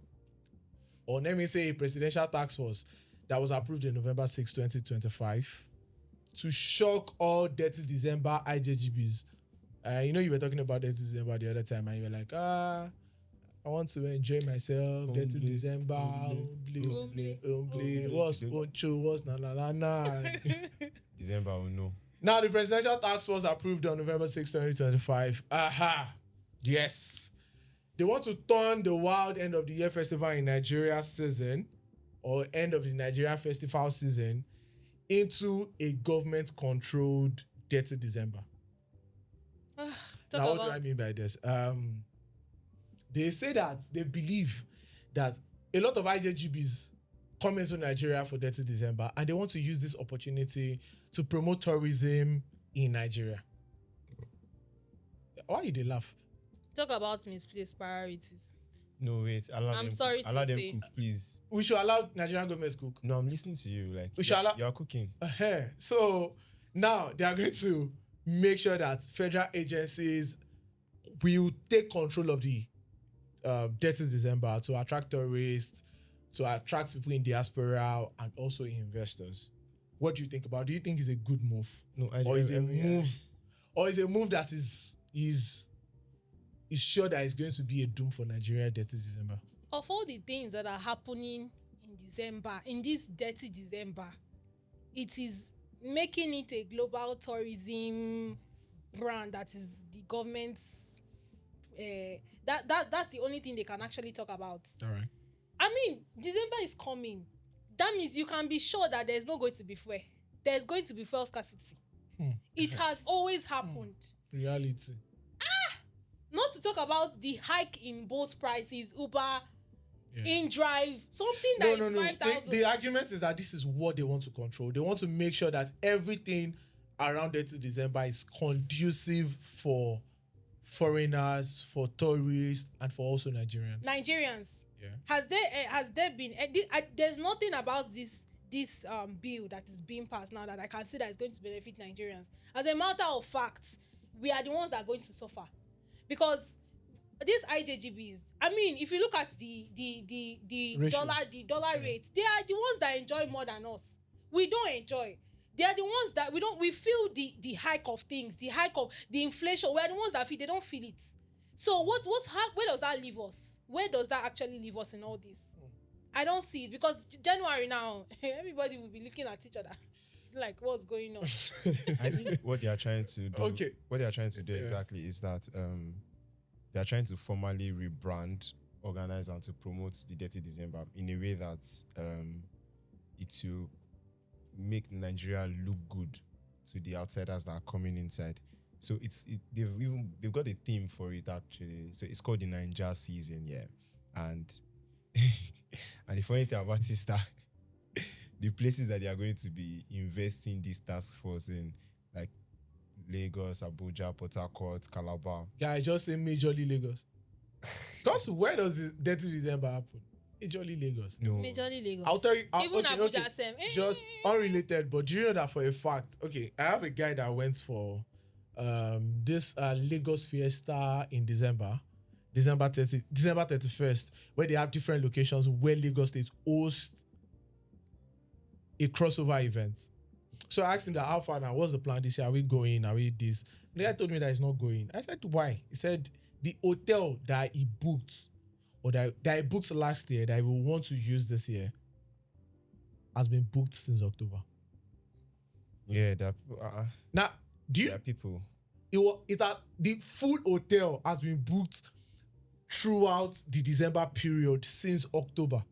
or let me say a presidential task force that was approved in November 6, 2025 to shock all Detty December IJGBs. You were talking about Detty December the other time and you were like, I want to enjoy myself, Detty December, what's Oncho, what's na. December, oh no. Now, the presidential task force approved on November 6, 2025. Yes. They want to turn the wild end of the year festival in Nigeria season, or end of the Nigerian festival season, into a government-controlled Detty December. Now, what do I mean by this? They say that they believe that a lot of IJGBs come into Nigeria for Detty December, and they want to use this opportunity to promote tourism in Nigeria. Why you they laugh? Talk about misplaced priorities. No, wait. I'm sorry to say. Cook, please. We should allow Nigerian government to cook. No, I'm listening to you. Like we should allow. You're cooking. So now they are going to make sure that federal agencies will take control of the Detty December to attract tourists, to attract people in diaspora, and also investors. What do you think about it? Do you think it's a good move? No, or is a move that is sure that it's going to be a doom for Nigeria Detty December? Of all the things that are happening in December, in this Detty December, it is making it a global tourism brand that is the government's that's the only thing they can actually talk about. All right. I mean, December is coming. That means you can be sure that there's not going to be fuel. There's going to be fuel scarcity. It has always happened. Reality. Not to talk about the hike in boat prices, Uber, InDrive, something that is 5,000. The argument is that this is what they want to control. They want to make sure that everything around Detty December is conducive for foreigners, for tourists, and for also Nigerians. Yeah. Has there been? There's nothing about this bill that is being passed now that I can see that is going to benefit Nigerians. As a matter of fact, we are the ones that are going to suffer because these IJGBs. I mean, if you look at the dollar rate, they are the ones that enjoy more than us. We don't enjoy. They are the ones that we feel the hike of things, the hike of the inflation. We are the ones that feel, they don't feel it. So where does that leave us? Where does that actually leave us in all this? I don't see it because January now, everybody will be looking at each other like, what's going on? I think what they are trying to do, exactly is that they are trying to formally rebrand, organize, and to promote the Detty December in a way that it will make Nigeria look good to the outsiders that are coming inside. So they've got a theme for it actually. So it's called the Naija season, yeah. And and the funny thing about it is that the places that they are going to be investing this task force in, like Lagos, Abuja, Port Harcourt, Calabar. Yeah, I just say majorly Lagos. Because where does the Detty December happen? Majorly Lagos. No. Majorly Lagos. I'll tell you. Even Abuja same. Just unrelated, but do you know that for a fact? Okay, I have a guy that went for this Lagos Fiesta in December 31st, where they have different locations where Lagos State hosts a crossover event. So I asked him that, how far now? What's the plan this year? Are we going? Are we this? The guy told me that he's not going. I said, why? He said the hotel that he booked or that he booked last year that he will want to use this year has been booked since October. Yeah, that Now, do you? there are people. The full hotel has been booked throughout the December period since October.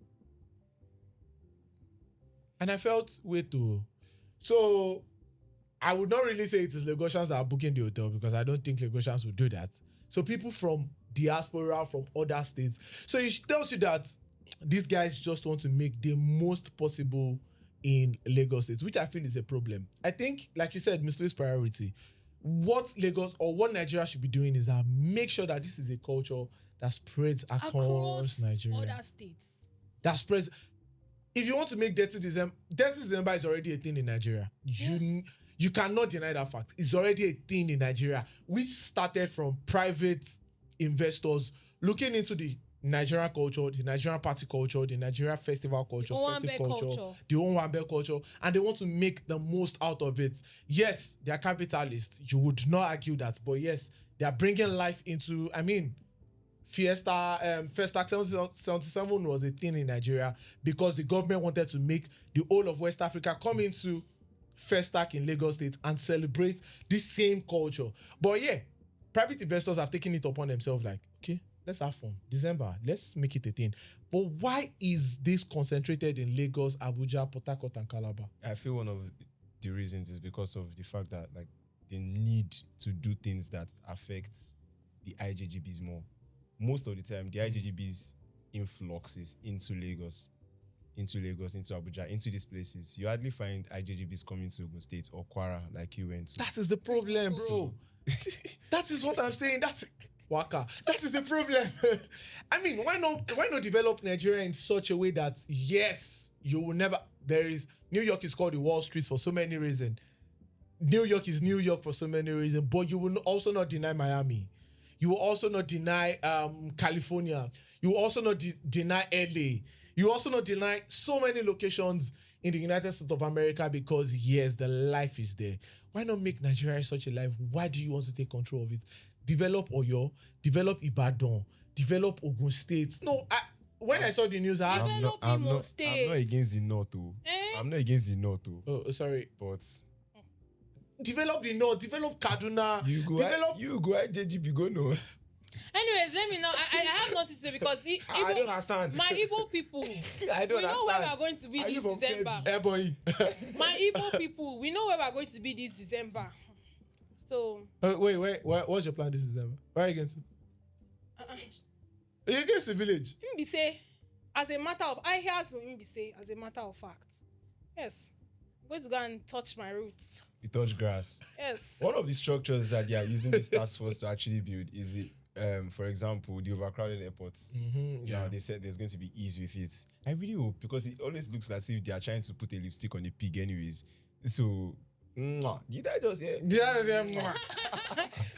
And I felt, wait, so I would not really say it is Lagosians that are booking the hotel because I don't think Lagosians would do that. So people from diaspora, from other states. So it tells you that these guys just want to make the most possible in Lagos State, which I feel is a problem. I think, like you said, misplaced priority. What Lagos or what Nigeria should be doing is that make sure that this is a culture that spreads across Nigeria. Other states. That spreads. If you want to make Detty December is already a thing in Nigeria. You cannot deny that fact. It's already a thing in Nigeria, which started from private investors looking into the Nigerian culture, the Nigerian party culture, the Nigerian festival culture, festive culture, the Owambe culture, and they want to make the most out of it. Yes, they are capitalists. You would not argue that, but yes, they are bringing life into. I mean, Festac 77 was a thing in Nigeria because the government wanted to make the whole of West Africa come into Festac in Lagos State and celebrate the same culture. But yeah, private investors have taken it upon themselves like, okay, let's have fun. December, let's make it a thing. But why is this concentrated in Lagos, Abuja, Port Harcourt, and Calabar? I feel one of the reasons is because of the fact that like they need to do things that affect the IJGBs more. Most of the time, the IJGB's influx is into Lagos, into Abuja, into these places. You hardly find IJGBs coming to Ogun State or Kwara like you went to. That is the problem, bro. That is what I'm saying. That's Waka. That is the problem. I mean, why not develop Nigeria in such a way that yes, you will never. New York is called the Wall Street for so many reasons. New York is New York for so many reasons, but you will also not deny Miami. You will also not deny California. You will also not deny LA. You will also not deny so many locations in the United States of America because, yes, the life is there. Why not make Nigeria such a life? Why do you want to take control of it? Develop Oyo, develop Ibadan, develop Ogun State. No, when I saw the news, I'm not against the North, though. I'm not against the North, though. Oh, sorry. But develop the North, develop Kaduna. You go IJGB, go North. Anyways, let me know. I have nothing to say because I don't understand. My Igbo people, I don't understand. We know where we are going to be this December. Hey boy. My Igbo people, we know where we are going to be this December. So. Wait. What's your plan this December? Where are you going to? You're going to village. Mbise, as a matter of, I hear some Mbise as a matter of fact. Yes, I'm going to go and touch my roots. You touch grass. Yes. One of the structures that they are using this task force to actually build is it. For example, the overcrowded airports. Mm-hmm, yeah. Now they said there's going to be ease with it. I really hope because it always looks as if they are trying to put a lipstick on a pig, anyways. So, did I just hear? Yeah.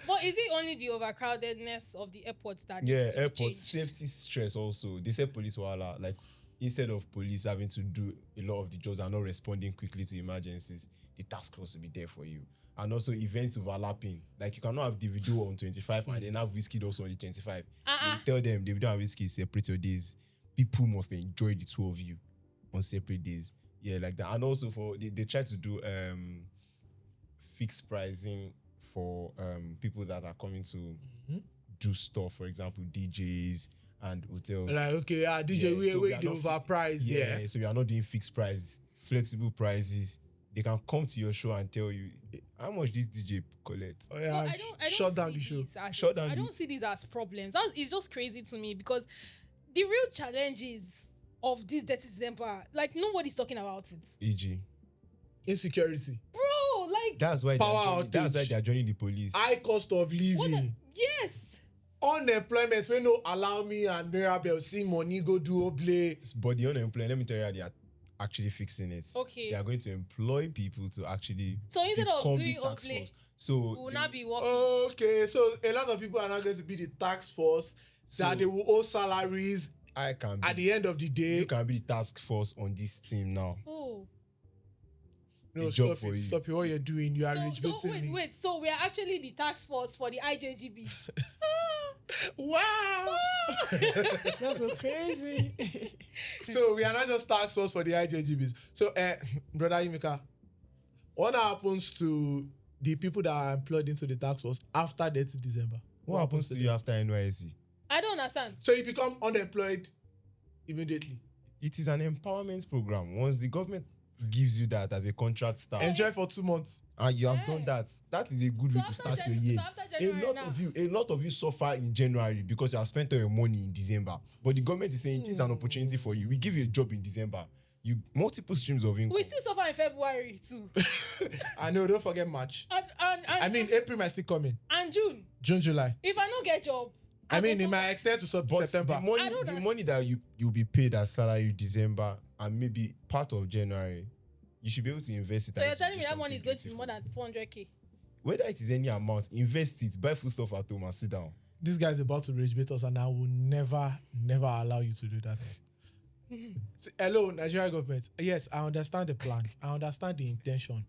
But is it only the overcrowdedness of the airports that Yeah, needs to airport be changed? safety stress also. They said police wala, like instead of police having to do a lot of the jobs and not responding quickly to emergencies, the task force will be there for you. And also events overlapping. Like you cannot have Davido on 25 and then have Whiskey also on the 25. You tell them Davido and Whiskey separate your days. people must enjoy the two of you on separate days. Yeah, like that. And also they try to do fixed pricing for people that are coming to do stuff. For example, DJs and hotels. Like, okay, DJ, we are the not overpriced. Yeah. So we are not doing fixed price, flexible prices. They can come to your show and tell you how much this DJ collect. Oh, yeah. But I don't shut down see the show. these as- Shut down I don't see these as problems. It's just crazy to me because the real challenges of this Detty December, like nobody's talking about it. E.g. Insecurity. Bro, like That's why Power that's why outage. they are joining the police. High cost of living. yes. Unemployment when no allow me and Mirabel see money go do oble. But the unemployed, let me tell you how they are actually fixing it. Okay. They are going to employ people to actually So instead of become doing this tax oble, force. So we will not be working. Okay, so a lot of people are not going to be the tax force that they will owe salaries I can at be, the end of the day. you can be the task force on this team now. Oh. No, a job stop for it. you. Stop it. What you're doing, you are rich So me. wait. So we are actually the tax force for the IJGBs. Wow. That's so crazy. So we are not just tax force for the IJGBs. So, brother Imika, what happens to the people that are employed into the tax force after Detty December? What happens to you after NYSC? I don't understand. So you become unemployed immediately. It is an empowerment program. Once the government gives you that as a contract staff, Enjoy for 2 months. and you have done that, that is a good So way to after start Jan- your year. so after January A lot of you suffer in January because you have spent all your money in December. But the government is saying it is an opportunity for you. We give you a job in December. You multiple streams of income. We still suffer in February too. I know, don't forget March. And April might still coming. and June. June, July. If I don't get job, I mean, go it might suffer. extend to But September. I don't the know. money that you'll be paid as salary December and maybe part of January, you should be able to invest it. So and you're do telling me that something money is going to be beautiful. more than 400k? Whether it is any amount, invest it, buy food stuff at home and sit down. This guy is about to rage bait us, and I will never allow you to do that. See, hello, Nigerian government. Yes, I understand the plan. I understand the intention.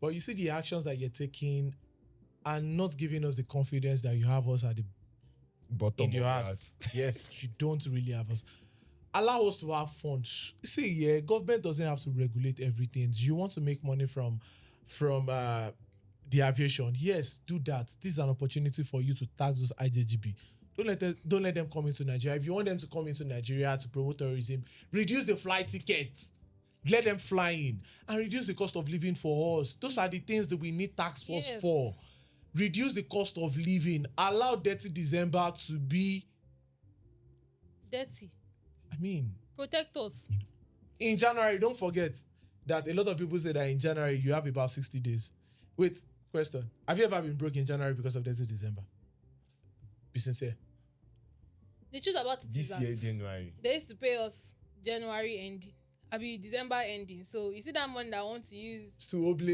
But you see the actions that you're taking and not giving us the confidence that you have us at the Bottom in your of heart. that. Yes, you don't really have us. Allow us to have fun. See, yeah, government doesn't have to regulate everything. Do you want to make money from the aviation? Yes, do that. This is an opportunity for you to tax those IJGB. Don't let them come into Nigeria. If you want them to come into Nigeria to promote tourism, reduce the flight tickets. Let them fly in and reduce the cost of living for us. Those are the things that we need tax force Yes. for. Reduce the cost of living. Allow Detty December to be. Dirty. I mean, Protect us. in January, don't forget that a lot of people say that in January you have about 60 days. Wait, question. Have you ever been broke in January because of Detty December? Be sincere. The truth about it is This year, that January. they used to pay us January ending. December ending. So you see that money that I want to use, It's too oble.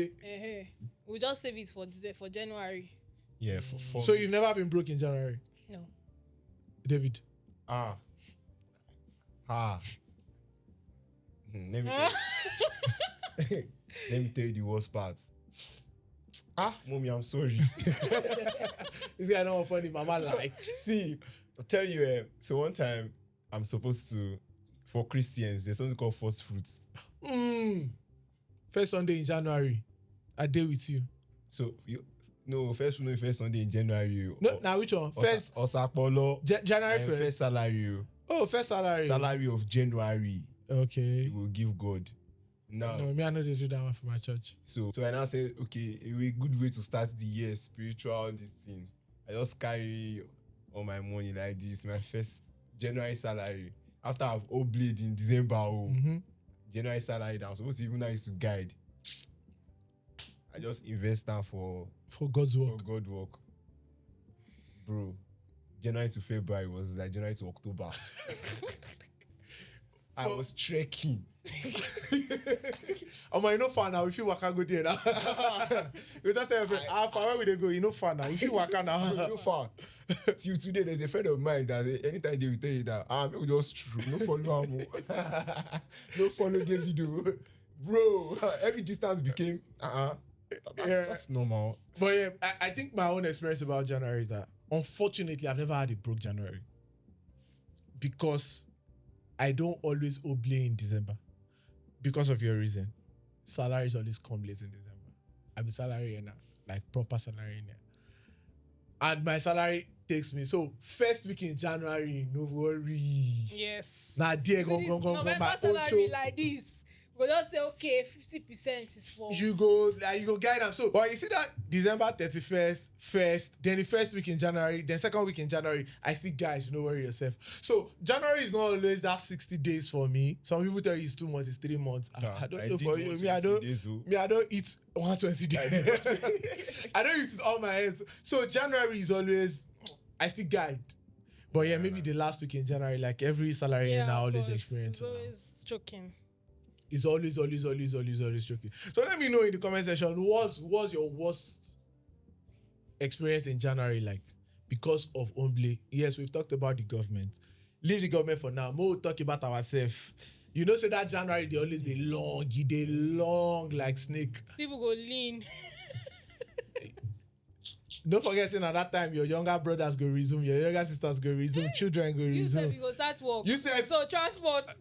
we'll just save it for January. Yeah, for So you've never been broke in January, No. David? Ah. Let me tell you the worst part. Mommy, I'm sorry. This guy not funny, mama like. See, I'll tell you, so one time I'm supposed to, for Christians, there's something called first fruits. First Sunday in January, I day with you. So first Sunday in January. No, now which one? First Osapolo. January First first. salary. Oh, first salary. Salary of January. Okay. You will give God. Now, No, me I know they do that one for my church. so I now said, okay, a good way to start the year, spiritual, this thing. I just carry all my money like this, my first January salary. After I've oblayed in December, January salary that I'm supposed to even now use to guide. I just invest that for God's work. God work. Bro, January to February was like January to October. I was trekking. Oh my, you know fun now. If you work, I go there now. You just say, how far where we they go? You know fun now. If you work now. Bro, you know far. Till today, there's a friend of mine that anytime they will tell you that, we just true. No follow him. No follow the video. Bro, every distance became, that's normal. But yeah, I think my own experience about January is that unfortunately I've never had a broke January. Because I don't always oblay in December because of your reason. Salaries always come late in December. I be salary now, like proper salary now. And my salary takes me. So first week in January, no worry. Yes. Now dear, go November my salary ocho. like this. We just say okay, 50% is for You go guide them. So, but you see that December 31st, first, then the first week in January, then second week in January, I still guide, you don't worry yourself. So January is not always that 60 days for me. Some people tell you it's 2 months, it's 3 months. I don't know for you. I don't eat 120 days. I don't eat it all my hands. So January is always, I still guide. But yeah, maybe the last week in January, like every salary and I always experience. It's always choking. It's always tricky. So let me know in the comment section, what's your worst experience in January like because of Omble? Yes, we've talked about the government. Leave the government for now. More talk about ourselves. You know, say that January, they always they long like snake. People go lean. Don't forget, saying at that time, your younger brothers go resume, your younger sisters go resume, children go resume. You said we go start work. You said so transport.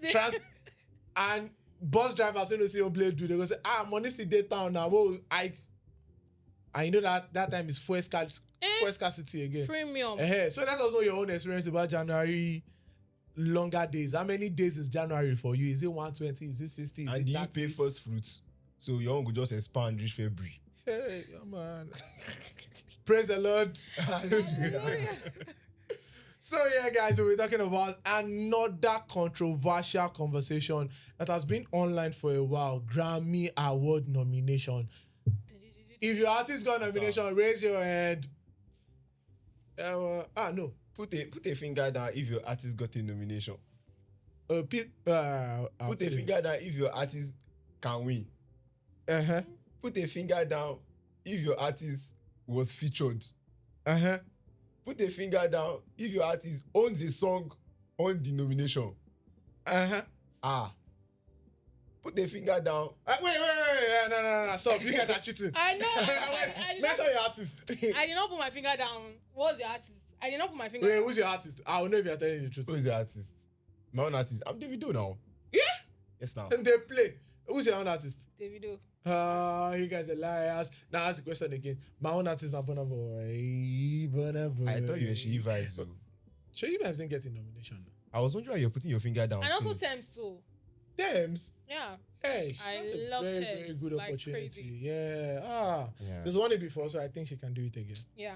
And bus drivers when they see Omble do, they go say, money still day town now. Well, I know that time is fuel scarcity again. Premium. So that was not your own experience about January longer days. How many days is January for you? Is it 120? Is it 60? Is And it you 30? pay first fruits. So your own go just expand reach February. Hey, man. Praise the Lord. So yeah, guys, so we're talking about another controversial conversation that has been online for a while. Grammy Award nomination. If your artist got nomination, raise your hand. No. Put a finger down if your artist got a nomination. Put a finger down if your artist can win. Put a finger down if your artist was featured. Put a finger down if your artist owns a song on the nomination. Put a finger down. Wait. No. Stop. You guys are cheating. I know. Mention your artist. I did not put my finger down. What's the artist? I did not put my finger Wait, down. who's your artist? I will know if you're telling the truth. Who's the artist? My own artist. I'm Davido now. Yeah? Yes, now. And they play. Who's your own artist? Davido. You guys are liars. Now ask the question again. My own artist is not Burna Boy. I thought you were She Vibes. She Vibes didn't get a nomination. I was wondering why you're putting your finger down. And also Thames too. Thames? Yeah. Hey, I love very, Thames, very good like opportunity. crazy. Yeah. There's won it before, so I think she can do it again. Yeah.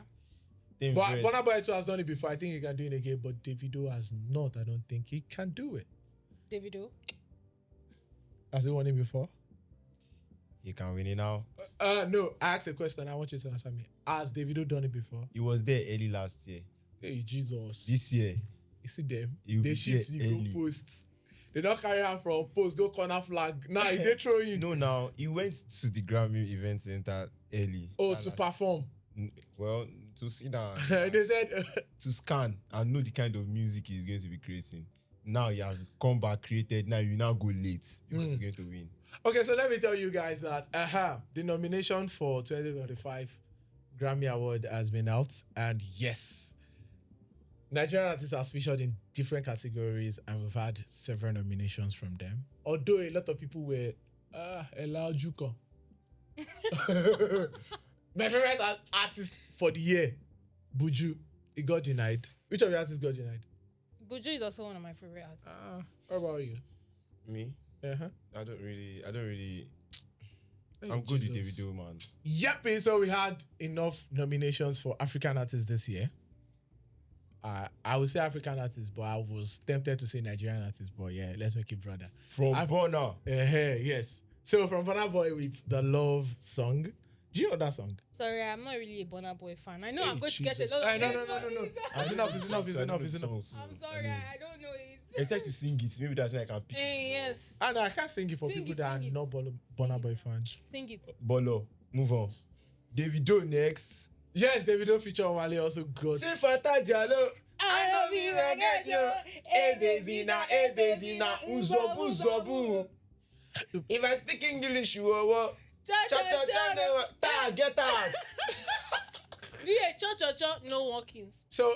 But Burna Boy too has done it before. I think he can do it again, but Davido has not. I don't think he can do it. Davido. Has he won it before? You can win it now. No, I asked a question. I want you to answer me. Has Davido done it before? He was there early last year. Hey, Jesus. This year. You see them? He'll They be shift there the early. goalposts. They don't carry out from post, go corner flag. Now they throw you. No, now he went to the Grammy event center early. Oh, to perform. Well, to sit down. They said to scan and know the kind of music he's going to be creating. Now he has come back, created. Now you now go late because he's going to win. Okay, so let me tell you guys that the nomination for 2025 Grammy Award has been out, and yes, Nigerian artists has featured in different categories, and we've had several nominations from them. Although a lot of people were Ella Ojuko. My favorite artist for the year, Buju, he got denied. Which of your artists got denied? Buju is also one of my favorite artists. How about you? Me? I don't really. Hey, I'm good with Jesus. Davido, man. Yep, so we had enough nominations for African artists this year. I would say African artists, but I was tempted to say Nigerian artists, but yeah, let's make it brother. From Burna. Yes. So from Burna Boy with the Love song. Do you know that song? Sorry, I'm not really a Burna Boy fan. I know Hey, I'm going Jesus. to get a lot of No. hate. It's enough. I'm sorry, I don't know it. Except you sing it. Maybe that's when I can pick it. Yes. And I can't sing it for Sing people it, that are sing it. not Burna Boy fans. Sing it. Bolo. Move on. Davido next. Yes, Davido feature Wale also got. Sifata Jalo. I love you, I get you. Ebezina, Uzobu. If I speak English, you will get out. Yeah, cho, no walkings. So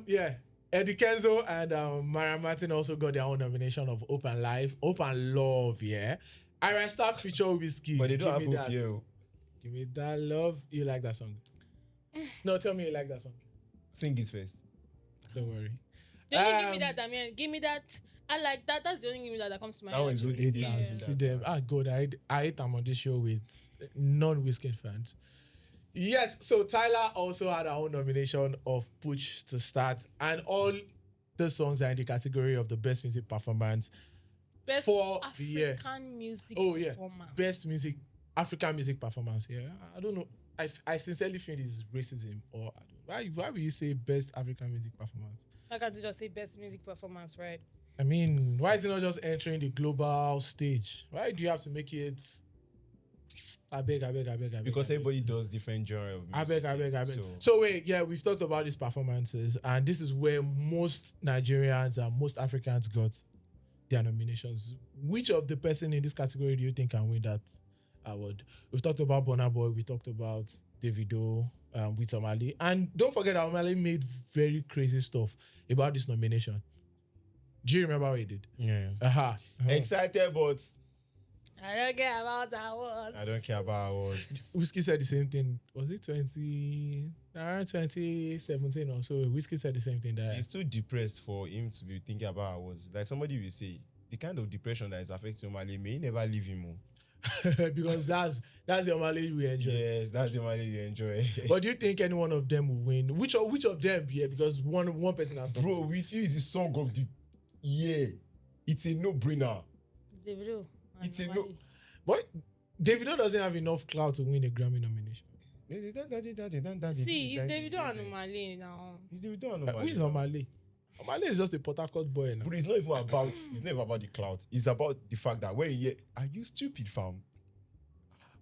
yeah, Eddie Kenzo and Mariah Martin also got their own nomination of Hope and Life. Hope and Love, yeah. Ira Stark feature Whiskey. But they don't have Give me hope that. here. Give me that love. You like that song? No, tell me you like that song. Sing it first. Don't worry. The only give me that, Damien. Give me that. I like that. That's the only give me that comes to my That head. one is actually. good. Yeah. See them. God, I hate them on this show with non-Whiskey fans. Yes, so Tyler also had her own nomination of Push to Start, and all the songs are in the category of the best music performance Best for the year. African music Oh yeah, performance. best music, African music performance. Yeah, I don't know. I sincerely think it's racism, or why would you say best African music performance? Why can't you just say best music performance, right? I mean, why is it not just entering the global stage? Why do you have to make it? I beg. Because everybody does different genre of music. I beg. So, So wait, yeah, we've talked about these performances, and this is where most Nigerians and most Africans got their nominations. Which of the person in this category do you think can win that award? We've talked about Burna Boy, we talked about Davido, with Omale, and don't forget that Omale made very crazy stuff about this nomination. Do you remember what he did? yeah. Excited. Excited, but I don't care about awards. I don't care about awards. Whiskey said the same thing. Was it around 2017 or so? Whiskey said the same thing that He's too depressed for him to be thinking about awards. Like somebody will say, the kind of depression that is affecting Omale may never leave him. because that's the Omale we enjoy. Yes, that's the money you enjoy. But do you think any one of them will win? Which of them? Yeah, because one person has. Bro, with you is the song of the year. It's a no-brainer. It's Davido. It's a no. But Davido doesn't have enough clout to win a Grammy nomination. See, it's Davido and Omale now. It's Davido and Who is Omale. Omale? Omale is just a Port Harcourt boy now. But it's not even about. It's never about the clout. It's about the fact that when you hear, are you stupid, fam?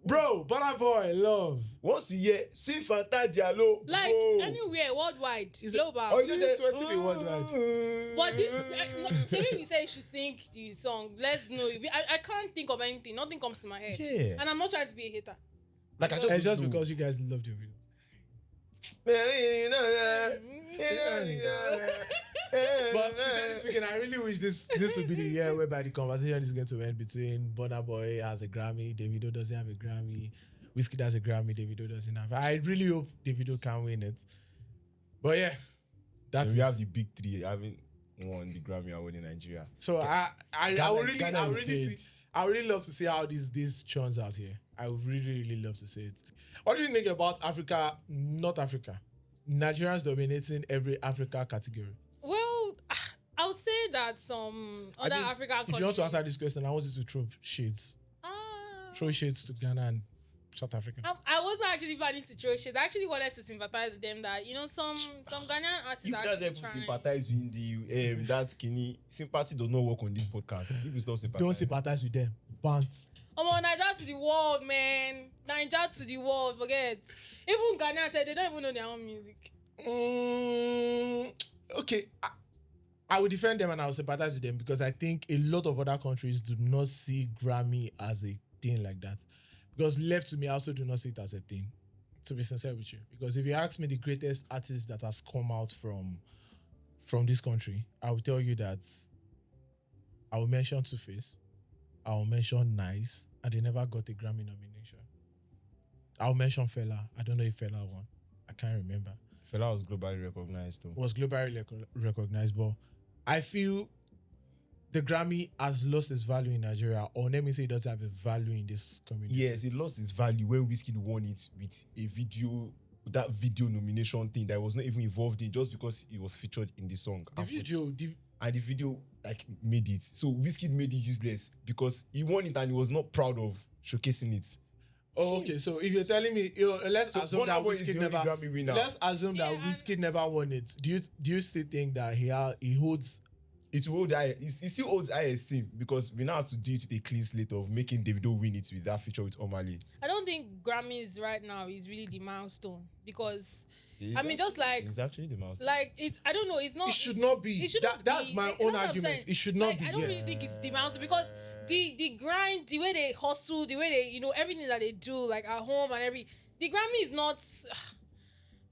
Bro, Burna Boy, love. Once you hear Sweet Fanta Diallo, Like bro. anywhere, worldwide, global. Oh, you just say, This is 20 worldwide. But this, maybe we say you should sing the song. Let's know. I can't think of anything. Nothing comes to my head. Yeah. And I'm not trying to be a hater. Like I It's just just know. because you guys loved your video. But sincerely speaking, I really wish this would be the year whereby the conversation is going to end between Burna Boy has a Grammy, Davido doesn't have a Grammy, Whiskey has a Grammy, Davido doesn't have. I really hope Davido can win it. But yeah, We have the big three having won the Grammy award in Nigeria. so I Ghana would really love to see how this churns out here. I would really love to see it. What do you think about Africa, not Africa? Nigerians dominating every Africa category. Well, I'll say that some other African countries. If you want to answer this question, I want you to throw shades. Throw shades to Ghana and South Africa. I wasn't actually planning to throw shit. I actually wanted to sympathize with them that, some Ghanaian artists You are guys actually have to trying. sympathize with the that Kini. Sympathy does not work on this podcast. People stop sympathize. Don't sympathize with them. Bounce. Naija to the world, man. Naija to the world. Forget. Even Ghanaians said they don't even know their own music. Okay. I would defend them and I would sympathize with them because I think a lot of other countries do not see Grammy as a thing like that. Because left to me, I also do not see it as a thing, to be sincere with you. Because if you ask me the greatest artist that has come out from this country, I will tell you that I will mention Two-Face, I will mention Nice, and they never got a Grammy nomination. I will mention Fela. I don't know if Fela won. I can't remember. Fela was globally recognized though. Was globally recognized, but I feel the Grammy has lost its value in Nigeria, or let me say it doesn't have a value in this community. Yes, it lost its value when Wizkid won it with a video, that video nomination thing that was not even involved in just because it was featured in the song. The video like made it. So Wizkid made it useless because he won it and he was not proud of showcasing it. Oh, okay. So if you're telling me, let's assume that Wizkid never. Grammy winner. Let's assume that Wizkid never won it. Do you still think that he holds? It will hold high. It still holds high esteem because we now have to do it with a clean slate of making Davido win it with that feature with Omale. I don't think Grammys right now is really the milestone because just like it's actually the milestone. like it's I don't know, it's not. It should not be. It shouldn't That's be. my That's own what I'm argument. saying. It should not be. I don't really think it's the milestone because the grind, the way they hustle, the way they everything that they do like at home and the Grammy is not.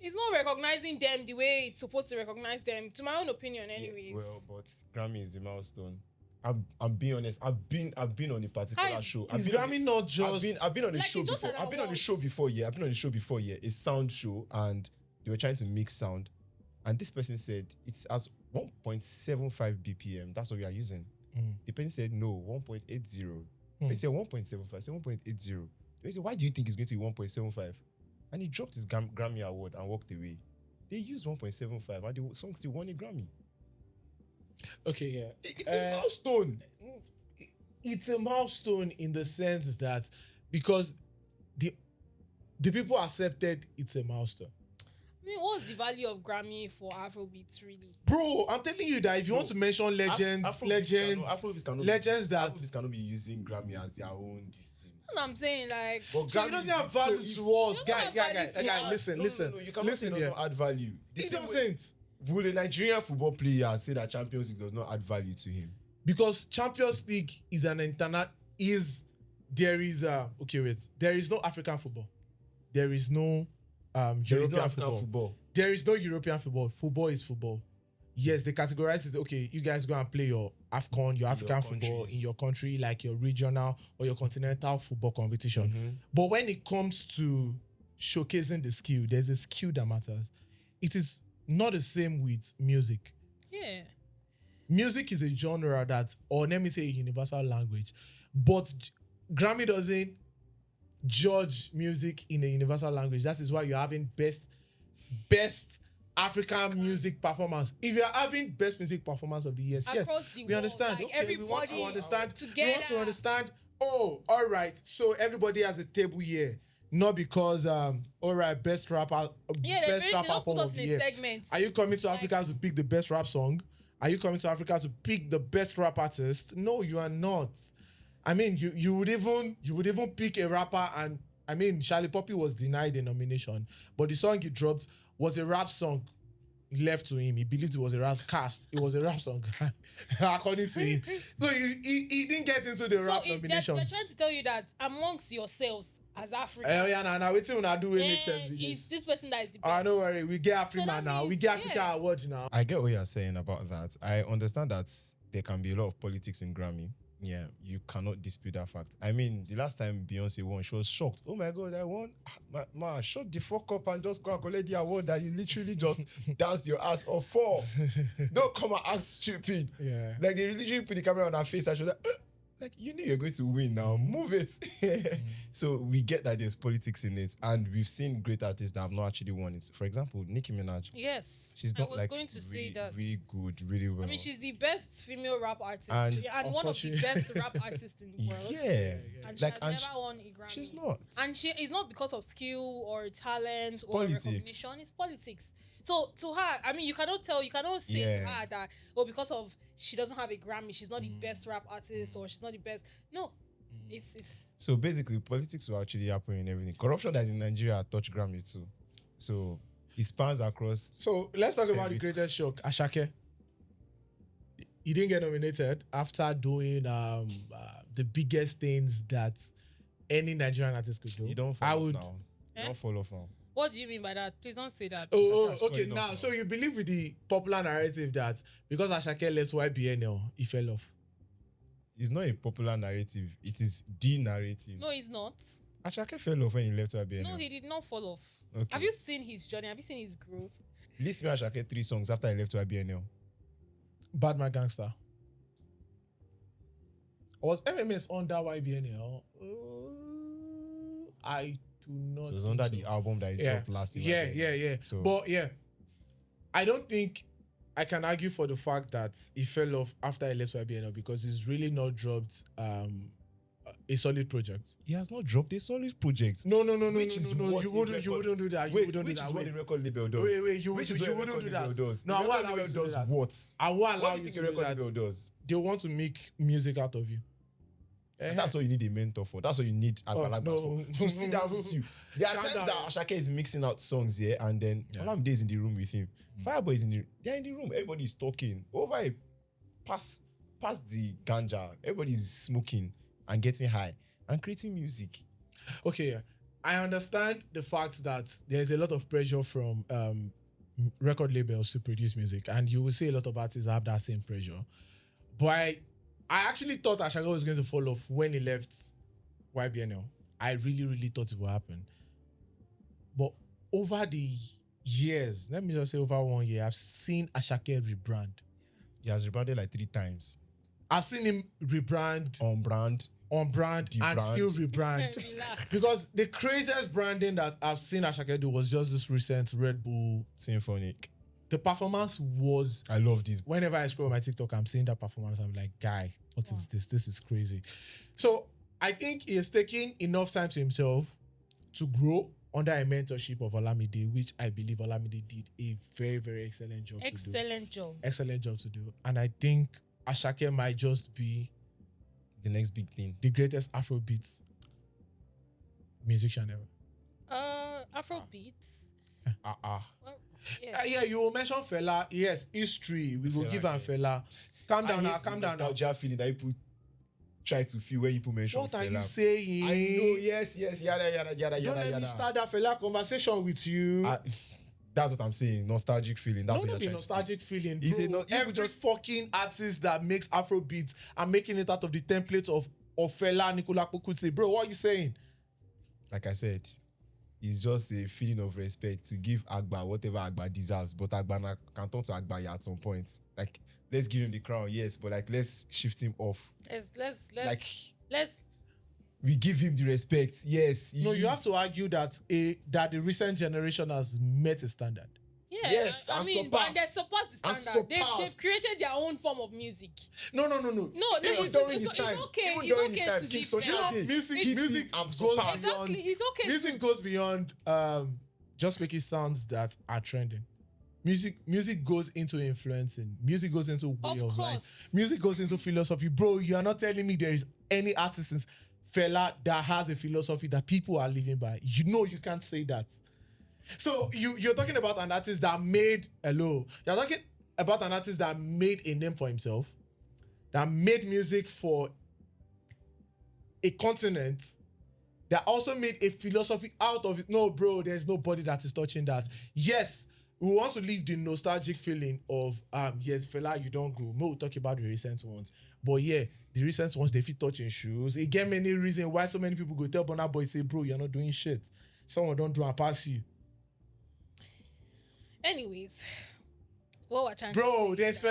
It's not recognizing them the way it's supposed to recognize them, to my own opinion, anyways. Well, but Grammy is the milestone. I'm being honest. I've been on a particular show. Is Grammy not just? I've been on a Like, show it's just before. an I've been on a award. show before. Yeah, I've been on a show before. Yeah, a sound show, and they were trying to mix sound, and this person said it's as 1.75 BPM. That's what we are using. The person said no, 1.80. They said 1.75. I said 1.80. They said, why do you think it's going to be 1.75? And he dropped his Grammy award and walked away. They used 1.75 and the song still won a Grammy. Okay, yeah. It's a milestone. It's a milestone in the sense that because the people accepted it's a milestone. I mean, what's the value of Grammy for Afrobeats, really? Bro, I'm telling you that if you want to mention legends Afrobeats cannot be using Grammy as their own this thing. That's what I'm saying, like... But So it doesn't have value to us. Guy, listen. No, you cannot say it does not add value. The It same way- doesn't. Will a Nigerian football player say that Champions League does not add value to him? Because Champions League is there is no African football. There is no European football. There is no European football. Football is football. Yes, they categorize it. Okay, you guys go and play your AFCON, your African football countries. in your country, like your regional or your continental football competition. Mm-hmm. But when it comes to showcasing the skill, there's a skill that matters. It is not the same with music. Yeah. Music is a genre that, or let me say a universal language, but Grammy doesn't judge music in a universal language. That is why you're having best African music performance. If you're having best music performance of the year, yes, Across the we world, understand. like Okay, we want to everybody understand. together. We want to understand. Oh, all right. So everybody has a table here. Not because all right, best rapper, Yeah, best they rap just put album us of in the a year. segment. Are you coming to Africa to pick the best rap song? Are you coming to Africa to pick the best rap artist? No, you are not. I mean, you would even pick a rapper, and I mean, Charlie Poppy was denied a nomination, but the song he dropped was a rap song left to him. He believed it was a rap cast. It was a rap song, according to him. So he didn't get into the So rap they're nominations. trying to tell you that amongst yourselves as Africans, Oh yeah, now waiting when I do it makes sense. it's this person that is the best. Ah, don't worry, we get So Africa that now. We means- get Africa yeah. Award now. I get what you're saying about that. I understand that there can be a lot of politics in Grammy. Yeah, you cannot dispute that fact. I mean, the last time Beyonce won, she was shocked. Oh my God, I won. Ma, shut the fuck up and just go and collect the award that you literally just danced your ass off for. Don't come and act stupid. Yeah. Like, they literally put the camera on her face and she was like, you knew you're going to win now. Move it. So we get that there's politics in it. And we've seen great artists that have not actually won it. For example, Nicki Minaj. Yes, She's I not was like going to say really, that. really good, really well. I mean, she's the best female rap artist And and one of the unfortunately- best rap artists in the world. Yeah. And she Like, and has never won a Grammy. she's not. And it's not because of skill or talent It's or politics. recognition. It's politics. So to her, I mean, you cannot say to Yeah. her that, because of she doesn't have a Grammy, she's not the best rap artist or she's not the best. No, it's So basically, politics will actually happen in everything. Corruption that is in Nigeria touch Grammy too. So it spans across. So let's talk about the greatest shock, Asake. He didn't get nominated after doing the biggest things that any Nigerian artist could do. You don't fall off now. You don't fall off now. what do you mean by that? Please don't say that. That's Okay. fair Now, enough, so you believe with the popular narrative that because Asake left YBNL, he fell off. It's not a popular narrative. It is the narrative. No, he's not. Ashake fell off when he left YBNL. No, he did not fall off. Okay. Have you seen his journey? Have you seen his growth? List me Ashake 3 songs after he left YBNL. Bad Man Gangster. Was MMS under YBNL? I do not. So it was think under so. the album that he dropped last year. Yeah. So- But yeah, I don't think I can argue for the fact that he fell off after he left YBNL because he's really not dropped a solid project. He has not dropped a solid project. No. Which is what You a wouldn't record- do that. You Wait, wouldn't do which that. is what the Wait. record label does? Wait, you Which is wouldn't what the do record that. label does? No, The I won't record allow label you to do does that. what? I won't allow What do you you think to a do record that. label does? They want to make music out of you. And that's what you need a mentor for. That's what you need Agbalagba no. for. To sit down with you. There are Calm times down. that Ashake is mixing out songs here, and then Olamide is in the room with him. Fireboy is they're in the room. Everybody is talking. Over a past the ganja. Everybody is smoking and getting high and creating music. Okay, yeah. I understand the fact that there's a lot of pressure from record labels to produce music, and you will see a lot of artists have that same pressure. But I actually thought Asake was going to fall off when he left YBNL. I really, really thought it would happen. But over the years, let me just say over 1 year, I've seen Asake rebrand. He has rebranded like 3 times. I've seen him rebrand, On brand, and debrand. still rebrand. Relax. Because the craziest branding that I've seen Asake do was just this recent Red Bull. Symphonic. The performance was, I love this. whenever I scroll my TikTok, I'm seeing that performance. I'm like, guy, what is this? This is crazy. So I think he is taking enough time to himself to grow under a mentorship of Olamide, which I believe Olamide did a very, very excellent job to do. Excellent job to do. And I think Asake might just be The next big thing. the greatest Afrobeat musician ever. Afrobeats. Ah. Well, yeah. Yeah, you will mention Fela. Yes, history. We will Fela, give him Fela. Calm down now. Calm down now. Nostalgia feeling that people try to feel when people mention What are Fela. you saying? I know. Yes. Yada. Don't let me start that Fela conversation with you. That's what I'm saying. Nostalgic feeling. That's Don't what be you're trying nostalgic feeling. He Bro. said no- he Every just- fucking artist that makes Afrobeat and making it out of the template of Fela, Nicola Kukutse. Bro, what are you saying? to. Like I said, it's just a feeling of respect to give Agba whatever Agba deserves. But Agba can turn to Agba at some point. Like, let's give him the crown, yes, but like let's shift him off. Let's We give him the respect, yes. No, you have to argue that that the recent generation has met a standard. yeah. Yes, I and mean, surpassed. but they surpassed the And standard. They've surpassed. created their own form of music. No. No, Even it's during his it's time, okay. even It's during his okay time, to King be Soji fair. did. Music I'm goes surpassed. beyond. Exactly, it's okay Music to goes beyond just making sounds that are trending. Music goes into influencing. Music goes into way Of of course. life. Music goes into philosophy. Bro, you are not telling me there is any artist since Fela that has a philosophy that people are living by. You know you can't say that. So you're talking about an artist that made You're talking about an artist that made a name for himself, that made music for a continent, that also made a philosophy out of it. No, bro, there's nobody that is touching that. Yes, we want to leave the nostalgic feeling of yes, Fela, you don't go. We'll talk about the recent ones. But yeah, the recent ones, they fit touching shoes. Again, many reasons why so many people go tell Burna Boy, say, bro, you're not doing shit. Someone don't do and pass you. Anyways, what we're trying Bro, to say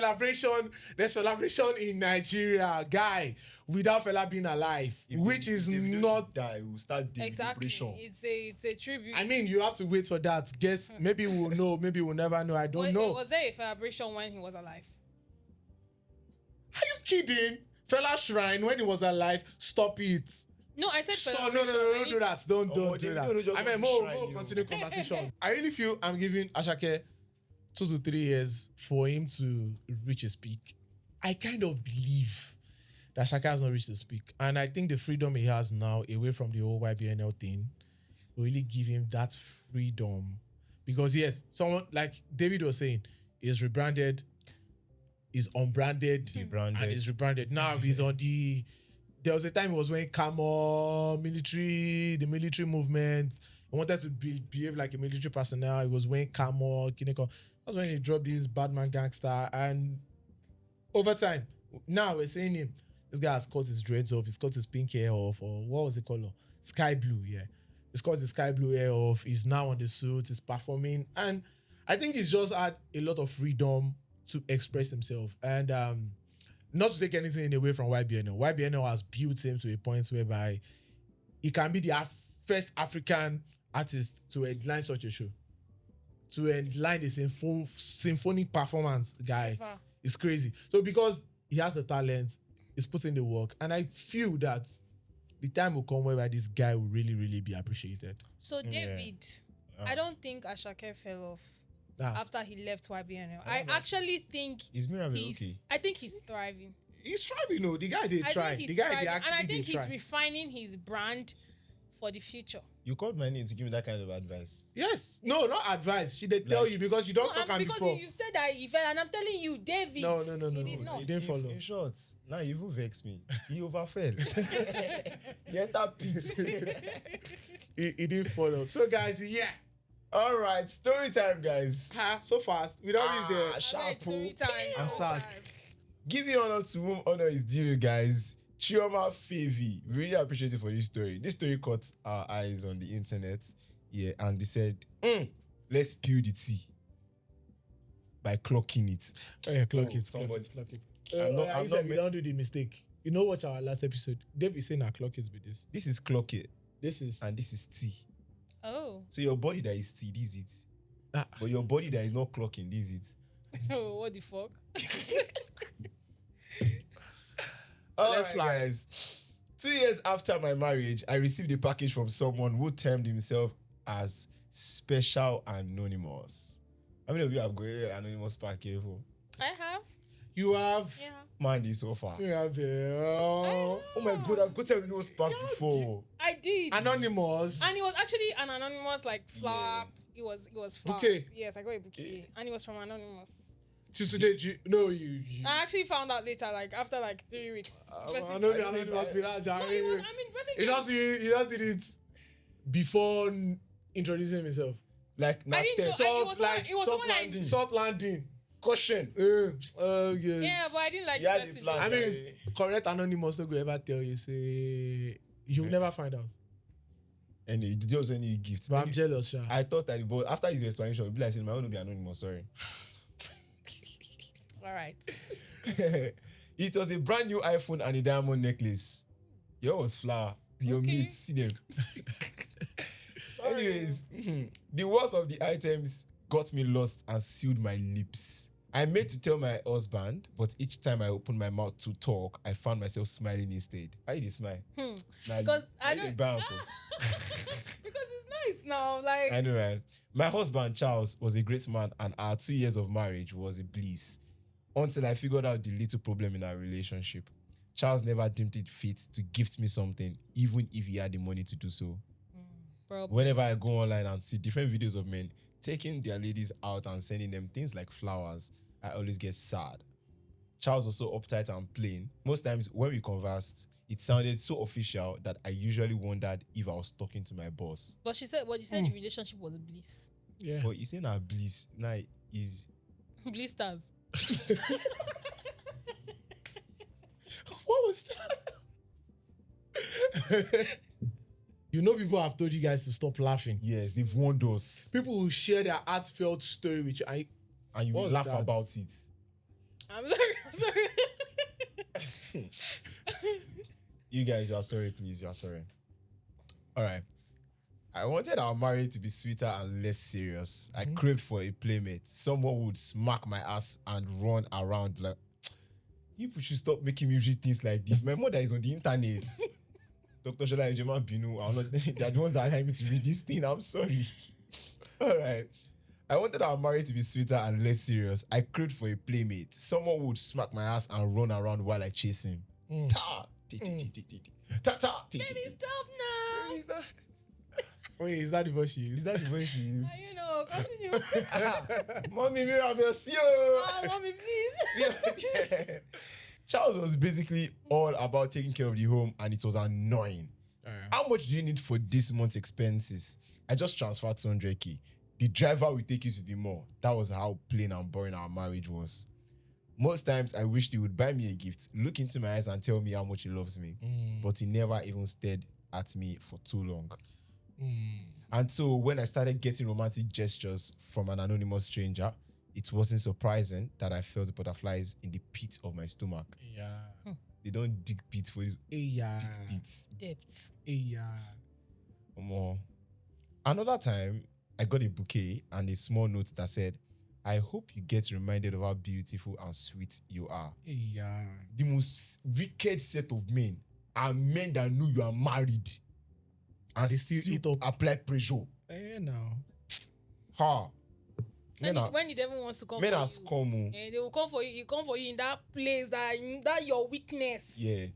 there's celebration in Nigeria, guy, without Fela being alive, If which Davido is should not. die, we'll start the exactly. liberation. It's a tribute. I mean, you have to wait for that. Guess maybe we'll know, maybe we'll never know. I don't know. Was there a celebration when he was alive? Are you kidding? Fela Shrine when he was alive. Stop it. No, I said Stop. celebration. No, don't do that. Don't Oh, do Davido that. don't just I mean, want to more shrine, continue conversation. I really feel I'm giving Asake 2 to 3 years for him to reach his peak. I kind of believe that Asake has not reached his peak. And I think the freedom he has now, away from the whole YBNL thing, will really give him that freedom. Because yes, someone like David was saying, is rebranded, is unbranded, Debranded. and is rebranded. Now he's on the. There was a time he was wearing camo, the military movement. He wanted to behave like a military personnel. He was wearing camo, Kineko. That's when he dropped this Badman Gangster. And over time, now we're seeing him. This guy has cut his dreads off. He's cut his pink hair off. Or what was it called? Sky blue, yeah. He's cut his sky blue hair off. He's now on the suit. He's performing. And I think he's just had a lot of freedom to express himself. And not to take anything away from YBNL. YBNL has built him to a point whereby he can be the first African artist to headline such a show. To headline the symphonic performance, guy. Ever. It's crazy. So because he has the talent, he's putting the work. And I feel that the time will come whereby this guy will really, really be appreciated. So David, I don't think Asake fell off after he left YBNL. I actually think Is Mirabel okay? I think he's thriving. He's trying, you know. The guy did I try. think The he's guy thriving. did actually And I think did he's try. refining his brand for the future. You called my name to give me that kind of advice. Yes. No, not advice. She did tell you because you don't talk am because before. you said that he fell, and I'm telling you, David. No. He did not. He didn't follow. In short, now you even vex me. He overfell. He entered pit. He didn't follow. So guys, yeah. All right, story time, guys. So fast. We don't reach there. Sharp. Story time. I'm sad. Giving honor to whom honor is due, guys. Chioma Favi. Really appreciate it for this story. This story caught our eyes on the internet. Yeah, and they said, let's spill the tea by clocking it. Oh, yeah, clock it. Somebody. Clock it. I'm not we don't do the mistake. You know what our last episode? Dave is saying our clock it with this. This is clock it, This is and this is tea. Oh. So your body that is tea, this is it. Ah. But your body that is not clocking, this is it. Oh, what the fuck? Let's fly, guys. 2 years after my marriage, I received a package from someone who termed himself as Special Anonymous. How many of you have got an anonymous package for? I have. you have. Yeah. Man, this so far. You have. Oh my God, I've got an anonymous pack before. I did. Anonymous. And it was actually an anonymous like flap. It was flowers. Bouquet. Yes, I got a bouquet. And it was from Anonymous. To today, you. I actually found out later, like after like 3 weeks. I know the anonymous. No, it was, He just did it before introducing himself. Like, I didn't know. soft, It was soft someone I- landing. Soft landing. Caution. Okay. Yeah, but I didn't like Yeah, the the person. plan. I mean, correct anonymous no go ever tell you say you will never find out. And he did also any gifts. But I'm jealous, Sha. I thought that, but after his explanation, it'd be like saying, my own will be anonymous, sorry. All right. It was a brand new iPhone and a diamond necklace. Yours was flower. Your Okay. mates see them. Anyways, the worth of the items got me lost and sealed my lips. I meant to tell my husband, but each time I opened my mouth to talk, I found myself smiling instead. How you dey smile? Because I don't. Because Because it's nice now. Like I know, right? My husband, Charles, was a great man, and our 2 years of marriage was a bliss. Until I figured out the little problem in our relationship. Charles never deemed it fit to gift me something, even if he had the money to do so. probably. Whenever I go online and see different videos of men taking their ladies out and sending them things like flowers, I always get sad. Charles was so uptight and plain. Most times when we conversed, it sounded so official that I usually wondered if I was talking to my boss. But you said the relationship was bliss. Yeah. But he's saying our bliss now is Blisters. What was that? You know, people have told you guys to stop laughing. yes, they've warned us. People will share their heartfelt story with you. And you will What's laugh that? about it. I'm sorry. You guys, you are sorry, please. You are sorry. All right. I wanted our marriage to be sweeter and less serious. I craved for a playmate. Someone who would smack my ass and run around like, people should stop making me read things like this. My mother is on the internet. Dr. Shola and Jema Binu are not, they are the ones that allow me to read this thing. I'm sorry. All right. I wanted our marriage to be sweeter and less serious. I craved for a playmate. Someone who would smack my ass and run around while I chase him. Ta! Ta ta! Baby, stop now. Wait, is that the voice you use? Is that the voice you use? You know, continue. Mommy, Mirabel, see you. Ah, mommy, please. Charles was basically all about taking care of the home, and it was annoying. How much do you need for this month's expenses? I just transferred 200k. The driver will take you to the mall. That was how plain and boring our marriage was. Most times, I wished he would buy me a gift, look into my eyes and tell me how much he loves me. But he never even stared at me for too long. And so when I started getting romantic gestures from an anonymous stranger, it wasn't surprising that I felt butterflies in the pit of my stomach. Yeah. They don't dig pits for this Yeah. pits. Depth. Yeah. Another time, I got a bouquet and a small note that said, I hope you get reminded of how beautiful and sweet you are. Yeah. The most wicked set of men are men that know you are married and They still eat up. apply pressure. Now. Ha. Men When the devil wants to come men for are you, scum. they will come for you. He come for you in that place that your weakness. Yeah.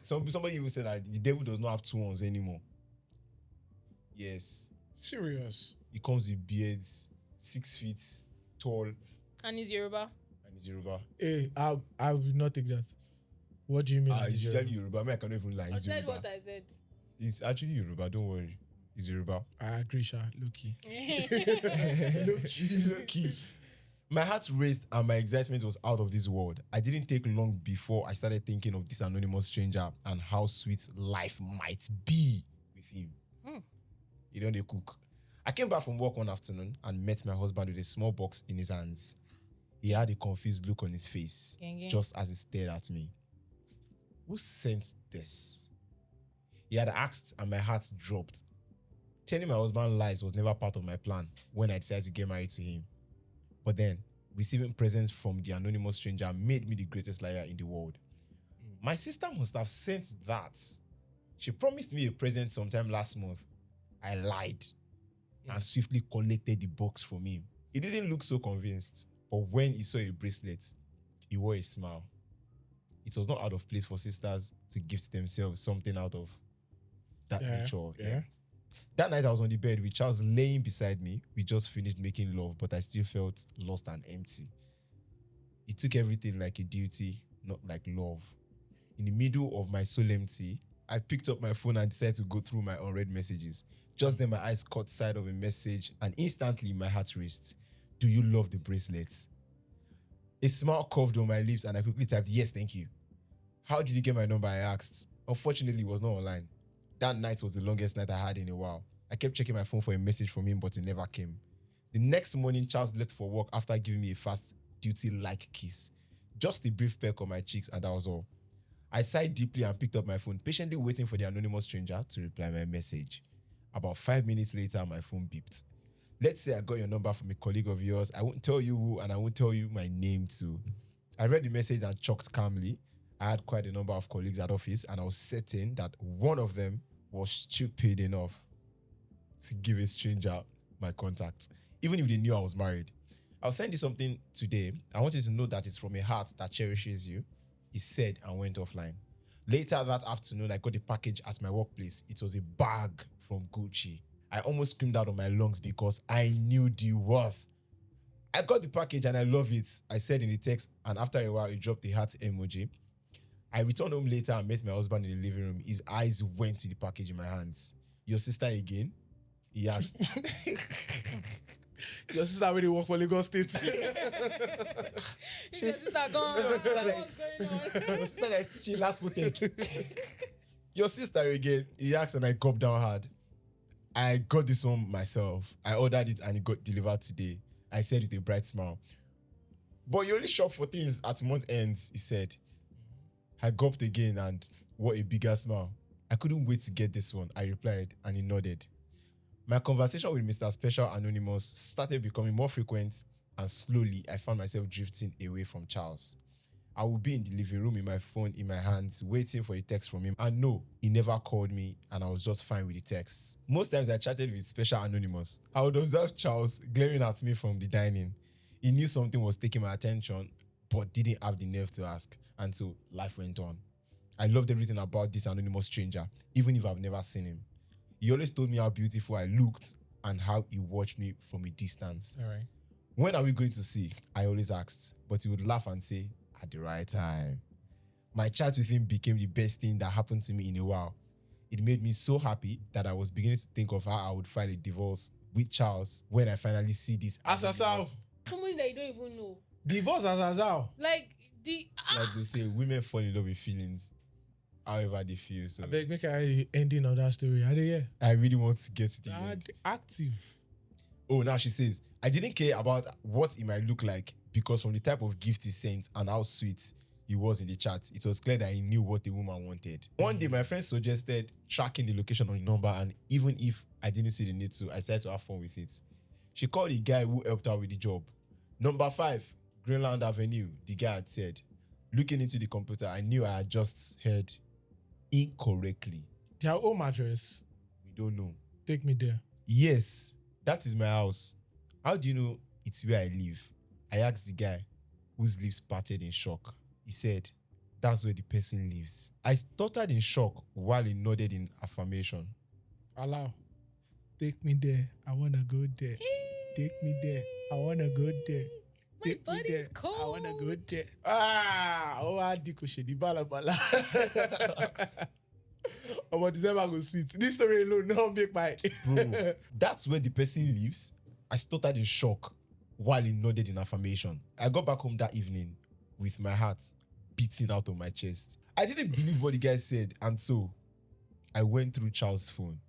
Somebody even said that the devil does not have two horns anymore. Yes. Serious. He comes with beards, 6 feet tall, And he's Yoruba. and he's Yoruba. Hey, I will not take that. What do you mean? He's usually Yoruba. I mean, I cannot even lie. I He's said Yoruba. what I said. He's actually Yoruba. Don't worry. He's Yoruba. I agree, Sha. Low-key. Low-key. My heart raced and my excitement was out of this world. I didn't take long before I started thinking of this anonymous stranger and how sweet life might be with him. You know, they cook. I came back from work one afternoon and met my husband with a small box in his hands. He had a confused look on his face, just as he stared at me. Who sent this? He had asked and my heart dropped. Telling my husband lies was never part of my plan when I decided to get married to him. But then, receiving presents from the anonymous stranger made me the greatest liar in the world. My sister must have sent that. She promised me a present sometime last month. I lied and swiftly collected the box from him. He didn't look so convinced, but when he saw a bracelet, he wore a smile. It was not out of place for sisters to gift themselves something out of that nature. Yeah. That night I was on the bed with Charles laying beside me. We just finished making love, but I still felt lost and empty. He took everything like a duty, not like love. In the middle of my solemnity, I picked up my phone and decided to go through my unread messages. Just then my eyes caught sight of a message and instantly my heart raced. Do you love the bracelets? A smile curved on my lips and I quickly typed, yes, thank you. How did you get my number? I asked. Unfortunately, it was not online. That night was the longest night I had in a while. I kept checking my phone for a message from him, but it never came. The next morning, Charles left for work after giving me a fast, duty-like kiss. Just a brief peck on my cheeks, and that was all. I sighed deeply and picked up my phone, patiently waiting for the anonymous stranger to reply my message. About 5 minutes later, my phone beeped. Let's say I got your number from a colleague of yours. I won't tell you who, and I won't tell you my name too. I read the message and chucked calmly. I had quite a number of colleagues at office, and I was certain that one of them was stupid enough to give a stranger my contact, even if they knew I was married. I'll send you something today. I want you to know that it's from a heart that cherishes you. He said and went offline. Later that afternoon, I got a package at my workplace. It was a bag from Gucci. I almost screamed out of my lungs because I knew the worth. I got the package and I love it, I said in the text, and after a while, he dropped the heart emoji. I returned home later and met my husband in the living room. His eyes went to the package in my hands. Your sister again? He asked. Your sister already work for Lagos State. Your sister gone. What's going on? Your sister that is teaching last boutique. Your sister again? He asked and I gulped down hard. I got this one myself. I ordered it and it got delivered today. I said with a bright smile. But you only shop for things at month ends, he said. I gulped again and what a bigger smile. I couldn't wait to get this one, I replied, and he nodded. My conversation with Mr. Special Anonymous started becoming more frequent, and slowly I found myself drifting away from Charles. I would be in the living room with my phone in my hands, waiting for a text from him, and no, he never called me, and I was just fine with the texts. Most times I chatted with Special Anonymous. I would observe Charles glaring at me from the dining. He knew something was taking my attention, but didn't have the nerve to ask, and so life went on. I loved everything about this anonymous stranger, even if I've never seen him. He always told me how beautiful I looked and how he watched me from a distance. All right. When are we going to see? I always asked, but he would laugh and say, at the right time. My chat with him became the best thing that happened to me in a while. It made me so happy that I was beginning to think of how I would file a divorce with Charles when I finally see this. Asasao. Someone that you don't even know. Divorce Asasao. Like Like they say, women fall in love with feelings however they feel. So I beg, make I ending of that story. Are they here? I really want to get to the end. Active. Oh, now she says, I didn't care about what it might look like because from the type of gift he sent and how sweet he was in the chat, it was clear that he knew what the woman wanted. One day, my friend suggested tracking the location on the number, and even if I didn't see the need to, I decided to have fun with it. She called the guy who helped her with the job. Number 5, Greenland Avenue, the guy had said. Looking into the computer, I knew I had just heard incorrectly. Their home address. We don't know. Take me there. Yes, that is my house. How do you know it's where I live? I asked the guy, whose lips parted in shock. He said, that's where the person lives. I stuttered in shock while he nodded in affirmation. Allow. Take me there. I wanna go there. Take me there. I wanna go there. My Take me there. body's cold. I wanna go there. Oh, Adiko Shedi bala bala. About December go sweet. This story alone not make my Bro, that's where the person lives. I started in shock while he nodded in affirmation. I got back home that evening with my heart beating out of my chest. I didn't believe what the guy said, and so I went through Charles' phone.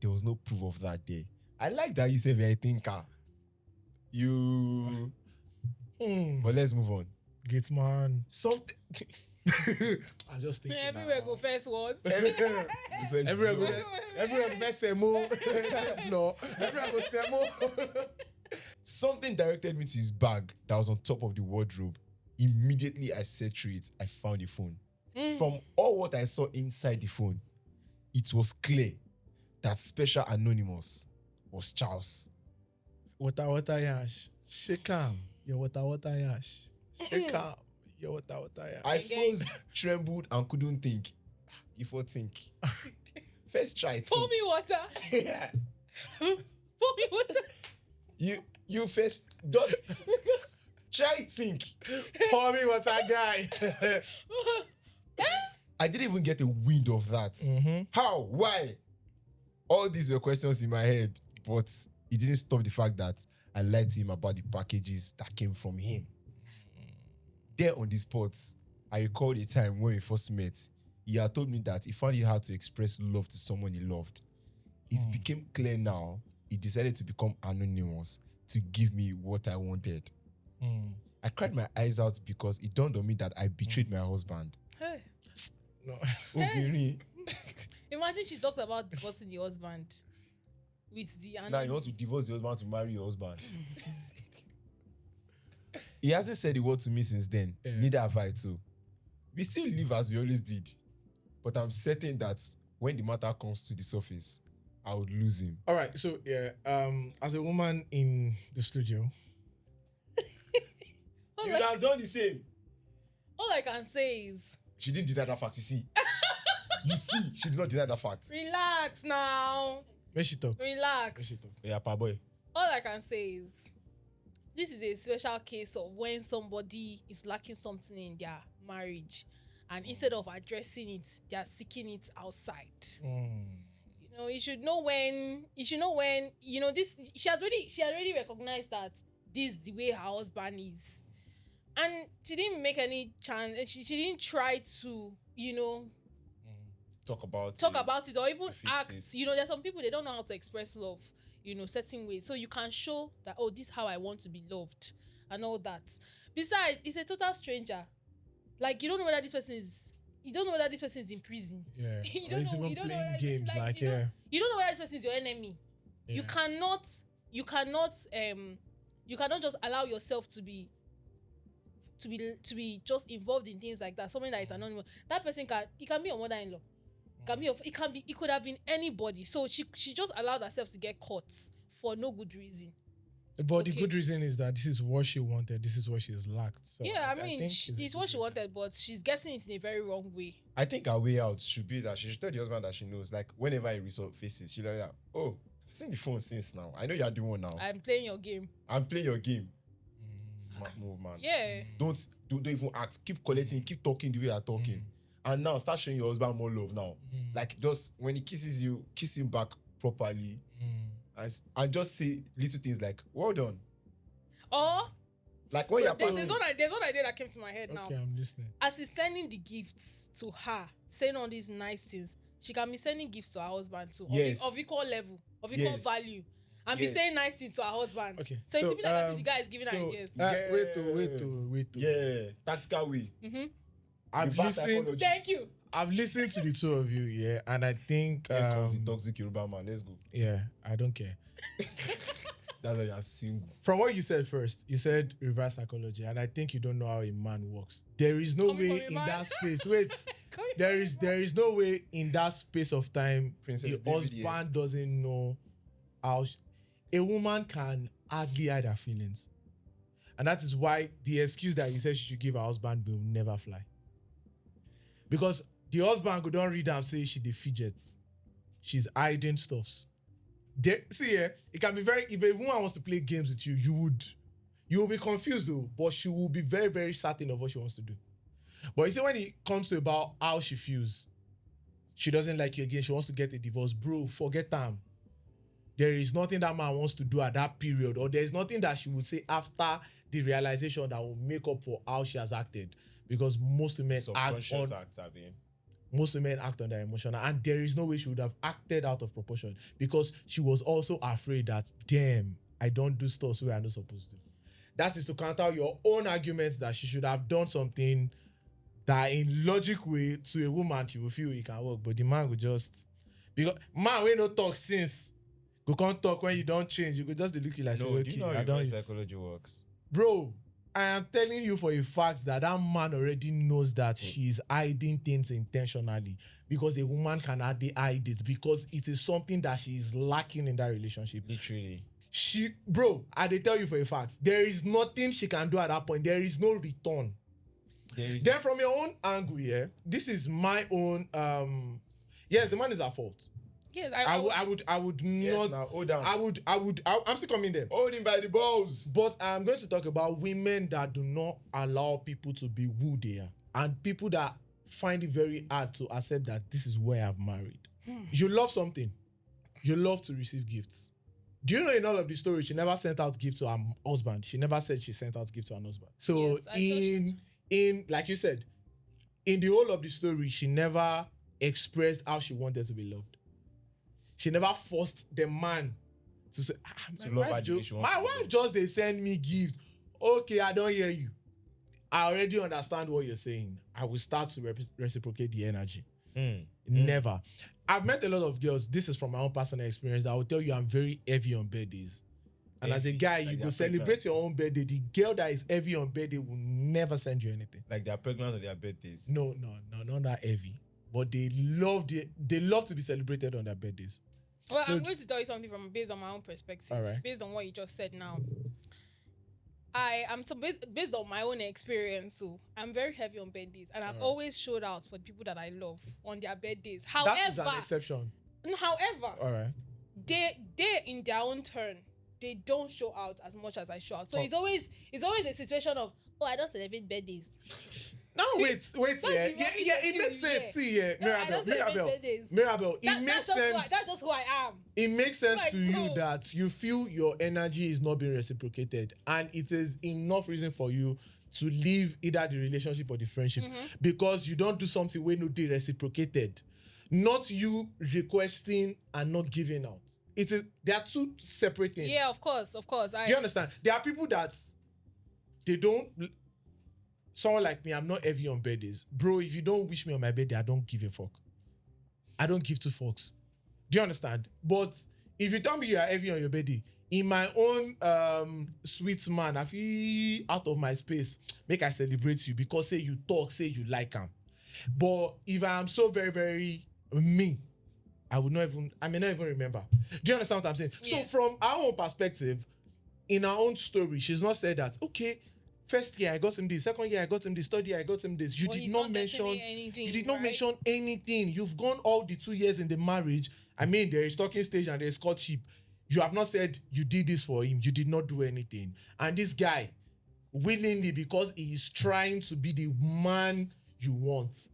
There was no proof of that there. I like that you said, I think, you. But let's move on. Gates man. Something. I'm just thinking. Everywhere now. go first words. Everywhere go first semo. No, everywhere go semo. Something directed me to his bag that was on top of the wardrobe. Immediately I searched through it. I found the phone. From all what I saw inside the phone, it was clear that Special Anonymous was Charles. Water yash. Shake him. Your water yash. Shake him. Your water yash. I froze, trembled, and couldn't think. Before think. First try think. Pour me water. Yeah. Pour me water. You first just try think. Pour me water, guy. I didn't even get a wind of that. How? Why? All these were questions in my head, but it didn't stop the fact that I lied to him about the packages that came from him. There on the spot, I recalled a time when we first met. He had told me that he found it hard to express love to someone he loved. It became clear now he decided to become anonymous to give me what I wanted. I cried my eyes out because it dawned on me that I betrayed my husband. Hey. No. Obìnrin. Imagine she talked about divorcing the husband with the Now you want to divorce your husband to marry your husband. He hasn't said a word to me since then. Yeah. Neither have I too. We still live as we always did. But I'm certain that when the matter comes to the surface, I would lose him. All right. So yeah, as a woman in the studio, You would have done the same. All I can say is She didn't deny that fact, you see. You see, she did not deny that fact. relax now. when she talk, Relax. Yeah, pa boy. All I can say is this is a special case of when somebody is lacking something in their marriage, and instead of addressing it, they are seeking it outside. You know, you should know when, you know, this, she has already recognized that this is the way her husband is. And she didn't make any chance, and she didn't try to, you know, Talk about it or even to fix act. it. You know, there's some people, they don't know how to express love, you know, certain ways. So you can show that, oh, this is how I want to be loved and all that. Besides, it's a total stranger. Like, you don't know whether this person is in prison. yeah, You don't Or it's know- even you don't know playing whether- games like you yeah. You don't know whether this person is your enemy. Yeah. You cannot just allow yourself to be just involved in things like that. Somebody that is anonymous. That person can be your mother-in-law. It could have been anybody. So she just allowed herself to get caught for no good reason. But the Okay. good reason is that this is what she wanted. This is what she's lacked. So Yeah, I mean, think it's what she wanted, but she's getting it in a very wrong way. I think her way out should be that she should tell the husband that she knows. Like, whenever he resurfaces, she'll like, oh, I've seen the phone since now. I know you're the one now. I'm playing your game. I'm playing your game. Smart move, man. Yeah. Don't even act. Keep collecting. Keep talking the way you're talking. And now start showing your husband more love now. Like, just when he kisses you, kiss him back properly. And just say little things like, well done. Or Like when you're there's passing. one idea that came to my head now. Okay, I'm listening. As he's sending the gifts to her, saying all these nice things, she can be sending gifts to her husband too. Yes. Of equal level, of equal Yes. value. And be Yes. saying nice things to her husband. Okay. So it's be like as if the guy is giving her so- ideas. Yeah. Wait. Yeah, tactical way. I've Reverse listened. psychology. Thank you. I've listened to the two of you, yeah, and I think, Here comes the toxic Yoruba man. Let's go. yeah, I don't care. That's why you're single. From what you said first, you said reverse psychology, and I think you don't know how a man works. There is no Coming way from a in man. that space. Wait, there is no way in that space of time Princess the David, husband doesn't know how a woman can hardly hide her feelings, and that is why the excuse that you said she should give her husband will never fly. Because the husband could don't read and say she dey fidget, she's hiding stuffs. it can be very. If a woman wants to play games with you, you will be confused though, but she will be very, very certain of what she wants to do. But you see, when it comes to about how she feels, she doesn't like you again, she wants to get a divorce, bro, forget them. There is nothing that man wants to do at that period, or there is nothing that she would say after the realization that will make up for how she has acted. Because most women most women act on their emotional, and there is no way she would have acted out of proportion because she was also afraid that, damn, I don't do stuff where I'm not supposed to. That is to counter your own arguments that she should have done something that in logic way to a woman she will feel it can work, but the man will just, because man will not talk since go can't talk when you don't change, you could just look like, no, say, do you know how psychology works? Bro, I am telling you for a fact that man already knows that she's hiding things intentionally, because a woman can hardly hide it because it is something that she is lacking in that relationship. Literally. I dey tell you for a fact, there is nothing she can do at that point. There is no return. Then from your own angle, this is my own. Yes, the man is at fault. Yes, I would not. Now, hold on. I'm still coming there. Hold him by the balls. But I'm going to talk about women that do not allow people to be who they are, and people that find it very hard to accept that this is where I've married. You love something. You love to receive gifts. Do you know in all of the story, she never sent out gifts to her husband. She never said she sent out gifts to her husband. So yes, in like you said, in the whole of the story, she never expressed how she wanted to be loved. She never forced the man to say, my wife just they send me gift. Okay, I don't hear you. I already understand what you're saying. I will start to reciprocate the energy. Never. I've met a lot of girls. This is from my own personal experience. That I will tell you, I'm very heavy on birthdays. And as a guy, you go celebrate your own birthday. The girl that is heavy on birthday will never send you anything. Like they're pregnant on their birthdays. No, not that heavy. But they love to be celebrated on their birthdays. Well, so, I'm going to tell you something based on my own perspective. All right. Based on what you just said now. Based on my own experience, so I'm very heavy on birthdays, and I've always showed out for the people that I love on their birthdays. However, that is an exception. However, all right, they in their own turn, they don't show out as much as I show out. So it's always a situation of, I don't celebrate birthdays. No, wait, it makes sense. See, Mirabel, it makes sense. That's just who I am. It makes sense to you that you feel your energy is not being reciprocated, and it is enough reason for you to leave either the relationship or the friendship because you don't do something when no they reciprocated. Not you requesting and not giving out. They are two separate things. Yeah, of course. Do you understand? There are people that they don't. Someone like me, I'm not heavy on birthdays. Bro, if you don't wish me on my birthday, I don't give a fuck. I don't give two fucks. Do you understand? But if you tell me you are heavy on your birthday, in my own sweet man, I feel out of my space, make I celebrate you because say you talk, say you like him. But if I am so very, very me, I may not even remember. Do you understand what I'm saying? Yes. So from our own perspective, in our own story, she's not said that, okay, first year I got him this, second year I got him this, third year I got him this. You did not mention anything. You did not mention anything. You've gone all the 2 years in the marriage. I mean, there is talking stage and there is courtship. You have not said you did this for him. You did not do anything. And this guy, willingly, because he is trying to be the man you want,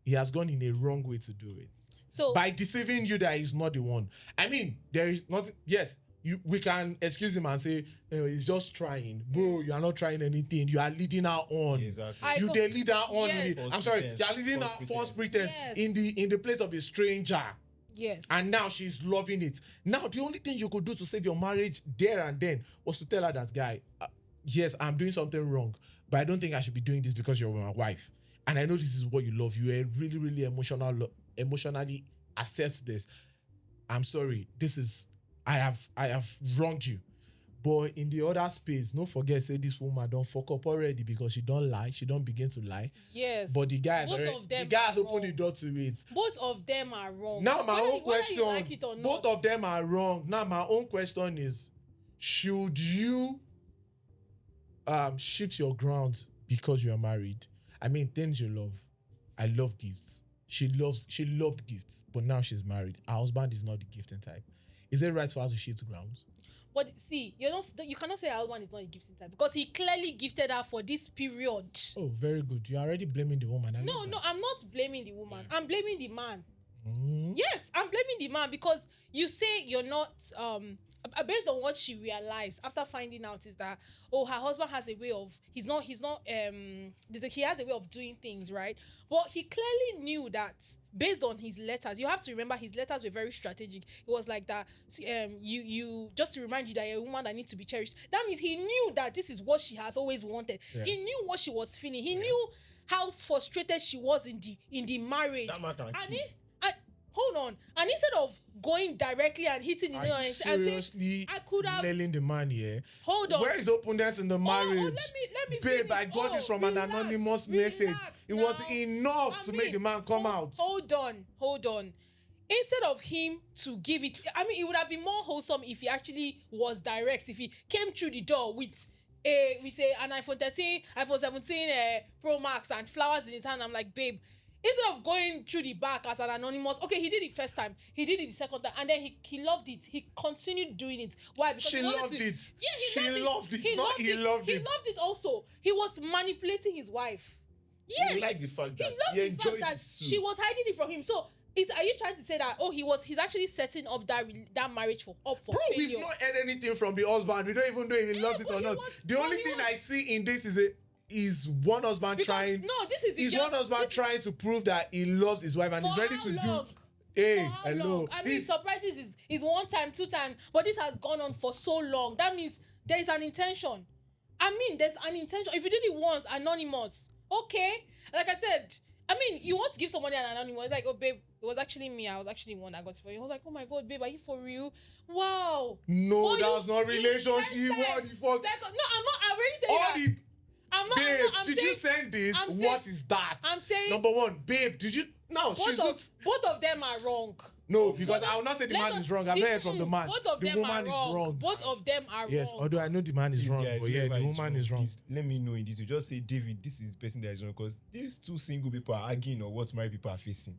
he has gone in a wrong way to do it. So by deceiving you that he's not the one. I mean, there is nothing. Yes. We can excuse him and say, he's just trying. Bro, you are not trying anything. You are leading her on. Exactly. You they lead her on. Yes. I'm sorry. You are leading her false pretense in the place of a stranger. Yes. And now she's loving it. Now, the only thing you could do to save your marriage there and then was to tell her that, guy, yes, I'm doing something wrong, but I don't think I should be doing this because you're my wife. And I know this is what you love. You are really, really emotionally accept this. I'm sorry. I have wronged you. But in the other space, don't forget, say this woman don't fuck up already because she don't lie. She don't begin to lie. Yes. But the guy has opened the door to it. Both of them are wrong. Now my own question, like it or not. Both of them are wrong. Now my own question is, should you shift your ground because you are married? I mean, things you love. I love gifts. She loved gifts, but now she's married. Her husband is not the gifting type. Is it right for her to shit to ground? But see, you cannot say her husband is not a gifting type because he clearly gifted her for this period. Oh, very good. You are already blaming the woman. No, I'm not blaming the woman. I'm blaming the man. Mm. Yes, I'm blaming the man because you say you're not based on what she realized after finding out is that her husband has a way of he has a way of doing things, right? But he clearly knew that based on his letters. You have to remember his letters were very strategic. It was like that you just to remind you that you're a woman that needs to be cherished. That means he knew that this is what she has always wanted. Yeah. He knew what she was feeling. He knew how frustrated she was in the marriage. That man can And kill. hold on. And instead of going directly and hitting the nail and seriously I could have nailing the man here. hold on. Where is the openness in the marriage? Let me Babe, finish. I got this from an anonymous message. It was enough to make the man come out. Hold on. Instead of him to give it, it would have been more wholesome if he actually was direct. If he came through the door with an iPhone 13, iPhone 17 Pro Max and flowers in his hand. I'm like, babe, instead of going through the back as an anonymous, okay, he did it first time, he did it the second time, and then he loved it. He continued doing it. Why? Because She loved it. Yeah, She loved it. He Not loved he it. loved He it. loved it also. He was manipulating his wife. Yes. He liked the fact that He he loved the enjoyed fact that it too. she was hiding it from him. So are you trying to say that he's actually setting up that marriage for Bro, failure? we've not heard anything from the husband. We don't even know if he loves it but or he not. was- The but only he thing was- I see in this is one husband Because trying. no, this is the Is girl- one husband this- trying to prove that he loves his wife and For is ready how to long? do. Hey, For how hello. long? Surprises is one time, two times, but this has gone on for so long. That means there is an intention. There's an intention. If you did it once, anonymous, okay. Like I said, you want to give somebody an anonymous, like, oh babe, it was actually me. I was actually the one that got it for you. I was like, oh my god, babe, are you for real? Wow. No, Oh, that you- was not relationship. invested. What the fuck? Second, no, I'm not. I already said All that. the babe, I'm did you send this? I'm saying- What is that? I'm saying- Number one, babe, did you? No, she's not. both of them are wrong. No, because I will not say the man is wrong. I've heard from the man. Both of The them woman are is wrong. wrong. Both of them are Yes, wrong. although I know the man is These wrong, guys, but yeah, whoever the is woman wrong, is wrong. please let me know in this. You just say, David, this is the person that is wrong because these two single people are arguing on what married people are facing.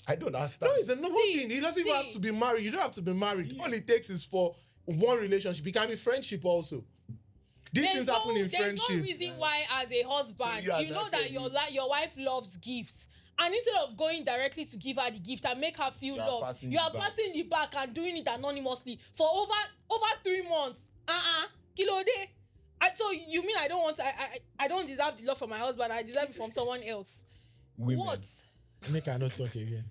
I don't understand. No, it's a normal thing. He doesn't even have to be married. You don't have to be married. Yeah. All it takes is for one relationship. It can be friendship also. These things happen in There's friendship. no reason why, as a husband, So you know that your wife loves gifts. And instead of going directly to give her the gift and make her feel You are love, passing you are the back. passing the back and doing it anonymously for over 3 months. Kilo day. So you mean I don't want I don't deserve the love from my husband, I deserve it from someone else. Women. What? Make her not talk again.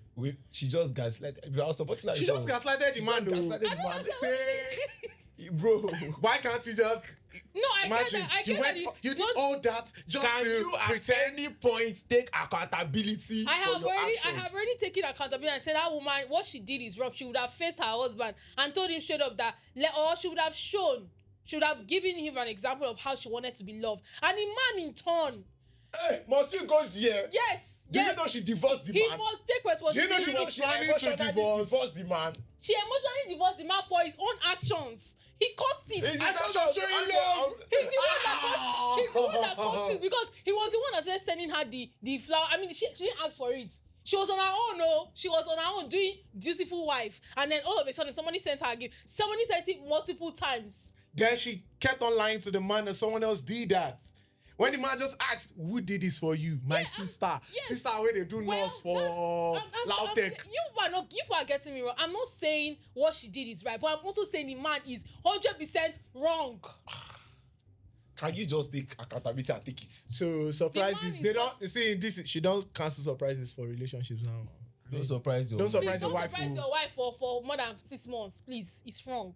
She just gaslighted. I was supporting her. She just gaslighted the man, though. Gaslighted the man. Say, bro, Why can't you just No, I imagine? get that. You went, you did all that just can to you at pretend. any point take accountability I for your have actions? already taken accountability and said that woman, what she did is wrong. She would have faced her husband and told him straight up that, or she would have given him an example of how she wanted to be loved. And the man in turn, Hey, must you go there? yes, Do you know she divorced the he man? must take Do you know responsibility. she was planning to emotionally divorce? divorced the man. She emotionally divorced the man for his own actions. He caused it. Is I it thought she was showing love. He's the one that caused it because he was the one that started sending her the flower. She didn't ask for it. She was on her own, no. She was on her own doing dutiful wife. And then all of a sudden, somebody sent her a gift. Somebody sent it multiple times. Then she kept on lying to the man and someone else did that. When the man just asked, who did this for you? My sister. yes. Sister, where they do nurse for Lautech. You are getting me wrong. I'm not saying what she did is right, but I'm also saying the man is 100% wrong. Can you just take accountability and take it? So surprises, is they not- don't see this. She don't cancel surprises for relationships now. Don't surprise you. Don't surprise Please your don't wife. surprise oh. your wife for more than 6 months. Please, it's wrong.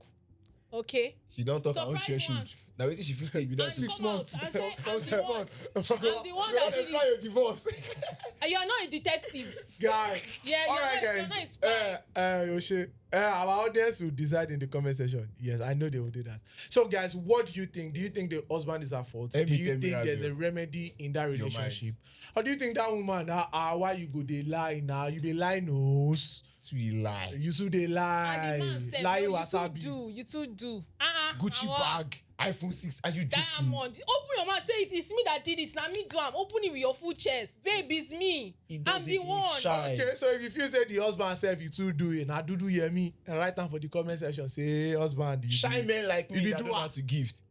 Okay? She don't talk her own Surprise chair shoot. once. Now wait till she feel like you done And 6 come out months. and say, From I'm 6 the one. months. I'm the one She that don't did apply it. your divorce. And you're not a detective. Guy. Yeah, All you're right, not- you're not a guys. spy. Yoshe, our audience will decide in the comment section. Yes, I know they will do that. So, guys, what do you think? Do you think the husband is at fault? Let Do me you tell you, think there's a Razo. remedy in that Your mind. relationship? Or do you think that woman, why you go they lie now? You be lie nose. Sweet lie. You too they lie. And the man said, Lie no, you wasabi. too do. You too do. Gucci bag, iPhone 6, are you joking? Diamond. Open your mouth. Say it's me that did it. Now me do. I'm open it with your full chest. Babe, it's me. I'm the one. Okay, so if you feel say the husband self you too do it, now do hear me and write down for the comment section. Say husband, you Shy do. men like me You that do know how what? to gift.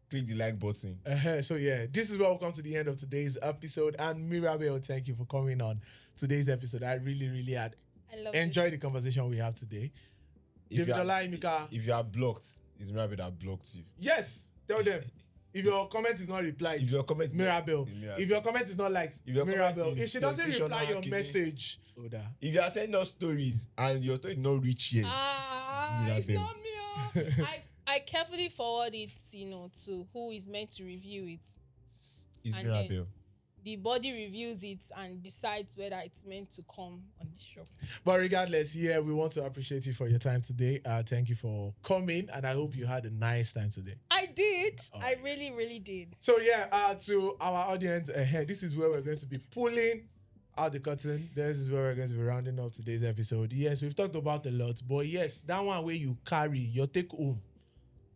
Click the like button. So yeah, this is where we come to the end of today's episode. And Mirabel, thank you for coming on today's episode. I really had I love enjoyed the conversation we have today. David Olaimika. If you are blocked, it's Mirabel that blocked you. Yes, tell them. If your comment is not replied, If your comment is Mirabel. Mirabel. If your comment is not liked, If your comment Mirabel. is If she doesn't reply sensational, your Kini. message, Oda. If you are sending us stories and your story did not reach here, It's Mirabel. not me. I carefully forward it, to who is meant to review it. it's And Mirabel. The body reviews it and decides whether it's meant to come on the show. But regardless, yeah, we want to appreciate you for your time today. Thank you for coming, and I hope you had a nice time today. I did. Oh, I really did. So yeah, to our audience ahead, this is where we're going to be pulling out the curtain. This is where we're going to be rounding up today's episode. Yes, we've talked about a lot, but yes, that one where you carry your take home.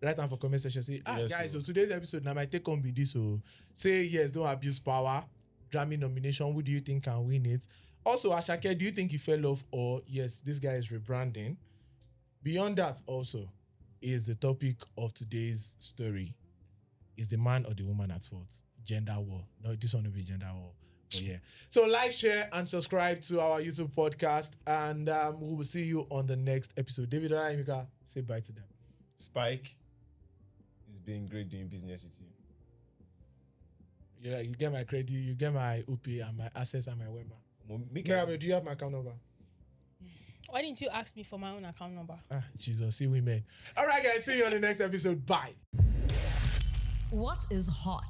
Right now for comment section, say, Yes, guys, sir. so today's episode, now my take home be this. So say yes, don't abuse power. Grammy nomination, who do you think can win it? Also, Asake, do you think he fell off, or yes, this guy is rebranding? Beyond that, also, is the topic of today's story. Is the man or the woman at fault? Gender war. No, this one will be gender war. But yeah. So like, share, and subscribe to our YouTube podcast, and we will see you on the next episode. David Olaimika, say bye to them. Spike, it's been great doing business with you. Yeah, you get my credit, you get my UP and my access and my Wema. Mirabel, do you have my account number? Why didn't you ask me for my own account number? Jesus, see women. All right, guys, see you on the next episode. Bye. What is hot?